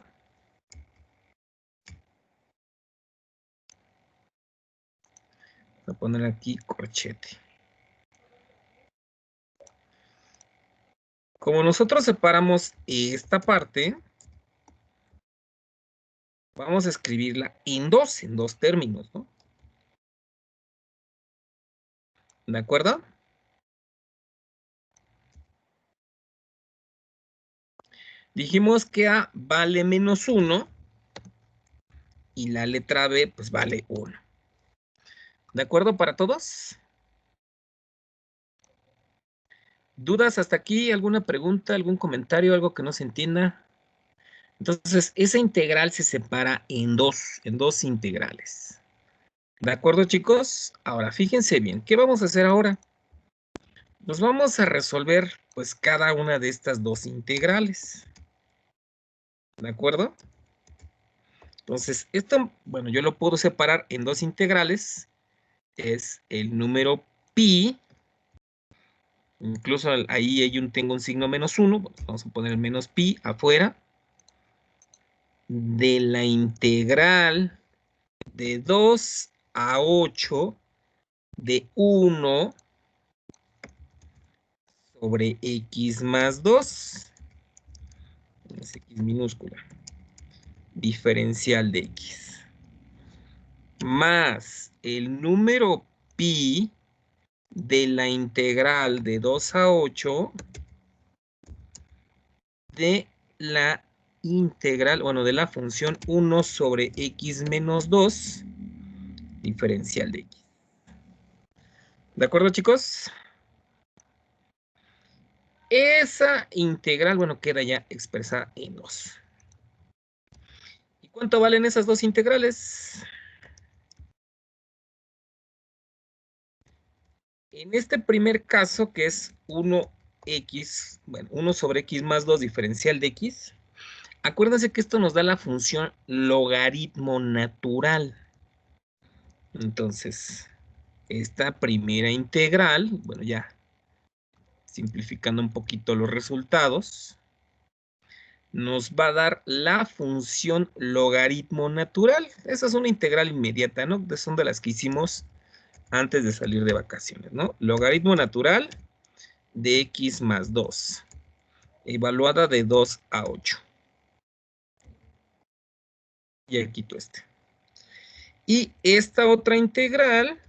Voy a poner aquí corchete. Como nosotros separamos esta parte, vamos a escribirla en dos términos, ¿no? ¿De acuerdo? Dijimos que A vale menos 1 y la letra B pues vale 1. ¿De acuerdo para todos? ¿Dudas hasta aquí? ¿Alguna pregunta, algún comentario, algo que no se entienda? Entonces, esa integral se separa en dos integrales. ¿De acuerdo, chicos? Ahora, fíjense bien, ¿qué vamos a hacer ahora? Pues vamos a resolver, pues, cada una de estas dos integrales. ¿De acuerdo? Entonces, esto, bueno, yo lo puedo separar en dos integrales. Es el número pi. Incluso ahí tengo un signo menos 1. Bueno, vamos a poner el menos pi afuera. De la integral de 2 a 8 de 1 sobre x más 2. Es x minúscula. Diferencial de x. Más el número pi de la integral de 2 a 8 de la integral, bueno, de la función 1 sobre x menos 2, diferencial de x. ¿De acuerdo, chicos? Esa integral, bueno, queda ya expresada en 2. ¿Y cuánto valen esas dos integrales? En este primer caso, que es 1x, bueno, 1 sobre x más 2 diferencial de x, acuérdense que esto nos da la función logaritmo natural. Entonces, esta primera integral, bueno, ya simplificando un poquito los resultados, nos va a dar la función logaritmo natural. Esa es una integral inmediata, ¿no? Son de las que hicimos antes de salir de vacaciones, ¿no? Logaritmo natural de x más 2, evaluada de 2 a 8. Y aquí quito este. Y esta otra integral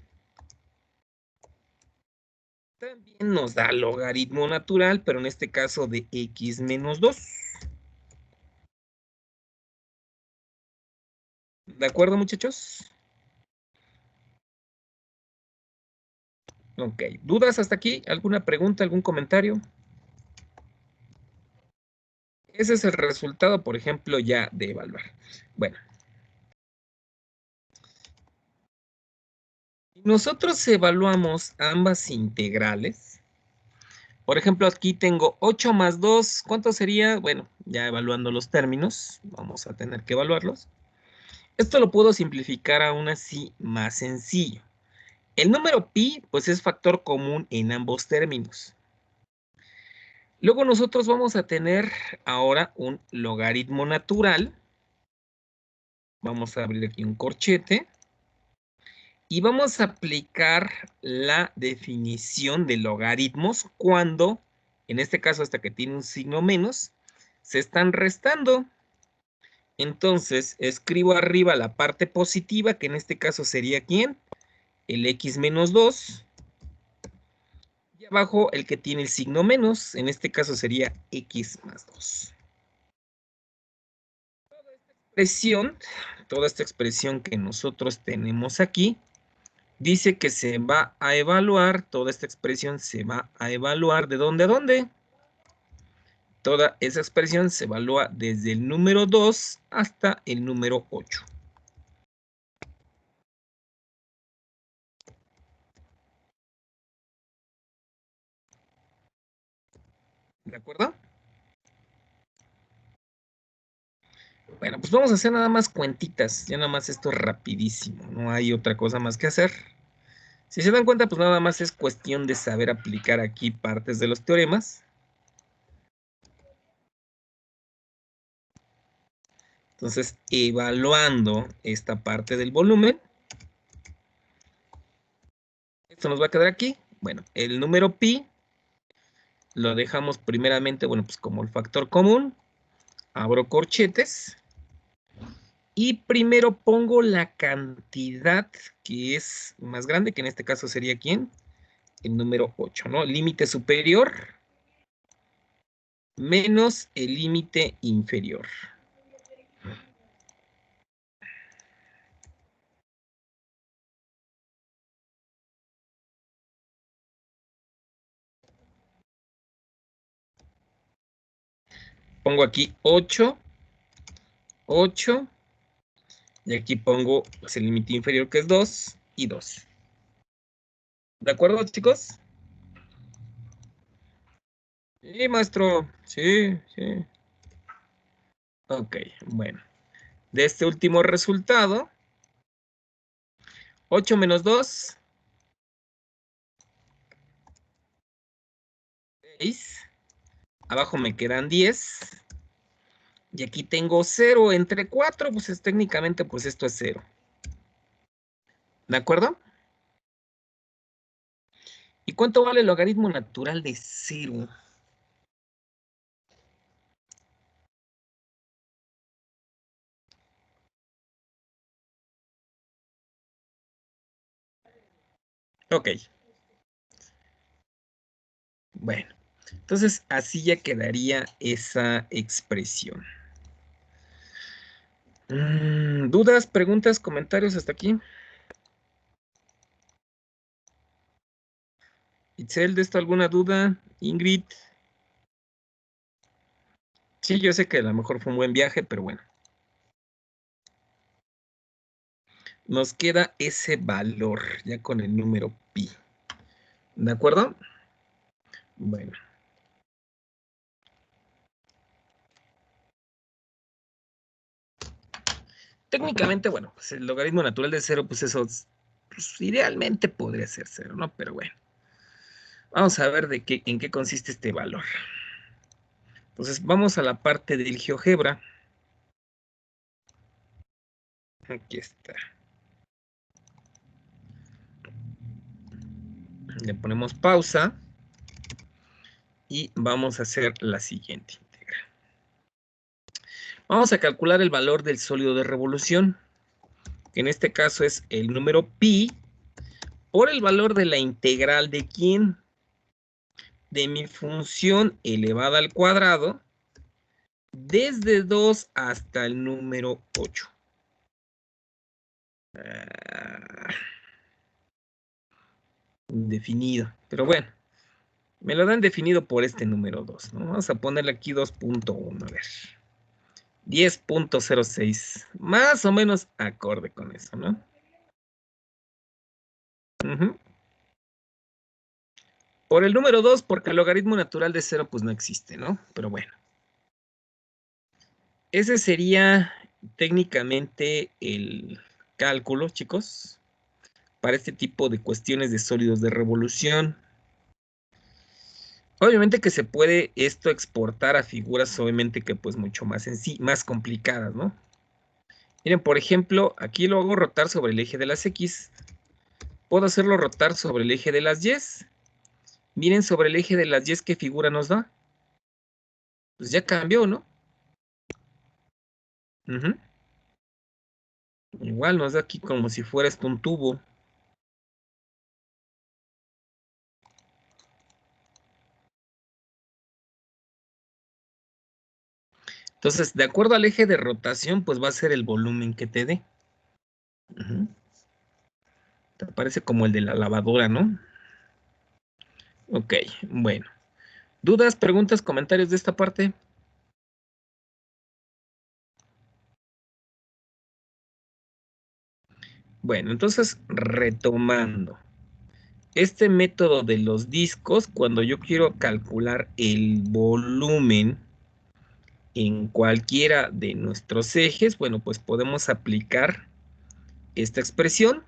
también nos da logaritmo natural, pero en este caso de x menos 2. ¿De acuerdo, muchachos? Ok, ¿dudas hasta aquí? ¿Alguna pregunta, algún comentario? Ese es el resultado, por ejemplo, ya de evaluar. Bueno. Nosotros evaluamos ambas integrales. Por ejemplo, aquí tengo 8 más 2. ¿Cuánto sería? Bueno, ya evaluando los términos, vamos a tener que evaluarlos. Esto lo puedo simplificar aún así más sencillo. El número pi, pues es factor común en ambos términos. Luego nosotros vamos a tener ahora un logaritmo natural. Vamos a abrir aquí un corchete. Y vamos a aplicar la definición de logaritmos cuando, en este caso hasta que tiene un signo menos, se están restando. Entonces, escribo arriba la parte positiva, que en este caso sería ¿quién? El x menos 2. Y abajo el que tiene el signo menos, en este caso sería x más 2. Toda esta expresión que nosotros tenemos aquí, dice que se va a evaluar, toda esta expresión se va a evaluar, ¿de dónde a dónde? Toda esa expresión se evalúa desde el número 2 hasta el número 8. ¿De acuerdo? Bueno, pues vamos a hacer nada más cuentitas. Ya nada más esto es rapidísimo. No hay otra cosa más que hacer. Si se dan cuenta, pues nada más es cuestión de saber aplicar aquí partes de los teoremas. Entonces, evaluando esta parte del volumen, esto nos va a quedar aquí. Bueno, el número pi lo dejamos primeramente, bueno, pues como el factor común. Abro corchetes. Y primero pongo la cantidad que es más grande, que en este caso sería ¿quién? El número 8, ¿no? Límite superior menos el límite inferior. Pongo aquí 8, 8, y aquí pongo pues, el límite inferior que es 2 y 2. ¿De acuerdo, chicos? Sí, maestro. Sí, sí. Ok, bueno. De este último resultado, 8 menos 2, 6. Abajo me quedan 10. Y aquí tengo 0 entre 4, pues es, técnicamente pues esto es 0. ¿De acuerdo? ¿Y cuánto vale el logaritmo natural de 0? Ok. Bueno, entonces así ya quedaría esa expresión. ¿Dudas, preguntas, comentarios hasta aquí? Itzel, ¿de esto alguna duda? Ingrid. Sí, yo sé que a lo mejor fue un buen viaje, pero bueno. Nos queda ese valor ya con el número pi. ¿De acuerdo? Bueno. Técnicamente, bueno, pues el logaritmo natural de 0, pues eso pues, idealmente podría ser 0, ¿no? Pero bueno. Vamos a ver en qué consiste este valor. Entonces, vamos a la parte del GeoGebra. Aquí está. Le ponemos pausa. Y vamos a hacer la siguiente integral. Vamos a calcular el valor del sólido de revolución. Que en este caso es el número pi por el valor de la integral de ¿quién? De mi función elevada al cuadrado desde 2 hasta el número 8. Indefinido, pero bueno, me lo dan definido por este número 2, ¿no? Vamos a ponerle aquí 2.1, a ver. 10.06, más o menos acorde con eso, ¿no? Por el número 2, porque el logaritmo natural de 0 pues no existe, ¿no? Pero bueno. Ese sería técnicamente el cálculo, chicos, para este tipo de cuestiones de sólidos de revolución. Obviamente que se puede esto exportar a figuras, obviamente que pues mucho más más complicadas, ¿no? Miren, por ejemplo, aquí lo hago rotar sobre el eje de las X. Puedo hacerlo rotar sobre el eje de las Y. Miren sobre el eje de las Y, ¿qué figura nos da? Pues ya cambió, ¿no? Igual nos da aquí como si fuera esto un tubo. Entonces, de acuerdo al eje de rotación, pues va a ser el volumen que te dé. Te parece como el de la lavadora, ¿no? Ok, bueno. ¿Dudas, preguntas, comentarios de esta parte? Bueno, entonces, retomando. Este método de los discos, cuando yo quiero calcular el volumen en cualquiera de nuestros ejes, bueno, pues podemos aplicar esta expresión.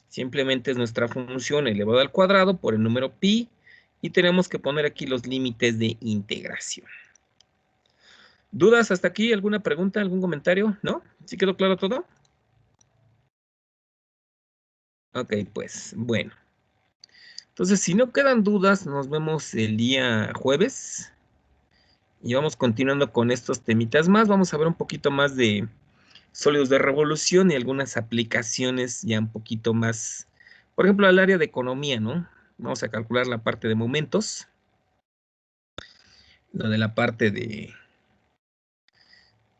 Simplemente es nuestra función elevada al cuadrado por el número pi y tenemos que poner aquí los límites de integración. ¿Dudas hasta aquí? ¿Alguna pregunta? ¿Algún comentario? ¿No? ¿Sí quedó claro todo? Ok, pues, bueno. Entonces, si no quedan dudas, nos vemos el día jueves. Y vamos continuando con estos temitas más. Vamos a ver un poquito más de sólidos de revolución y algunas aplicaciones ya un poquito más, por ejemplo, al área de economía, ¿no? Vamos a calcular la parte de momentos. Lo de la parte de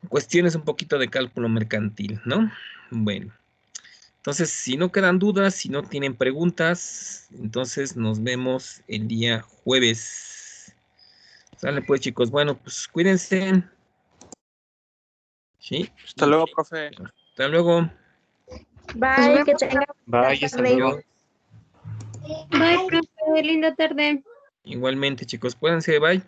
cuestiones un poquito de cálculo mercantil, ¿no? Bueno. Entonces, si no quedan dudas, si no tienen preguntas, entonces nos vemos el día jueves. Sale pues, chicos. Bueno, pues cuídense. ¿Sí? Hasta luego, profe. Hasta luego. Bye, que tenga Bye, hasta luego. Bye, profe, linda tarde. Igualmente, chicos. Cuídense, bye.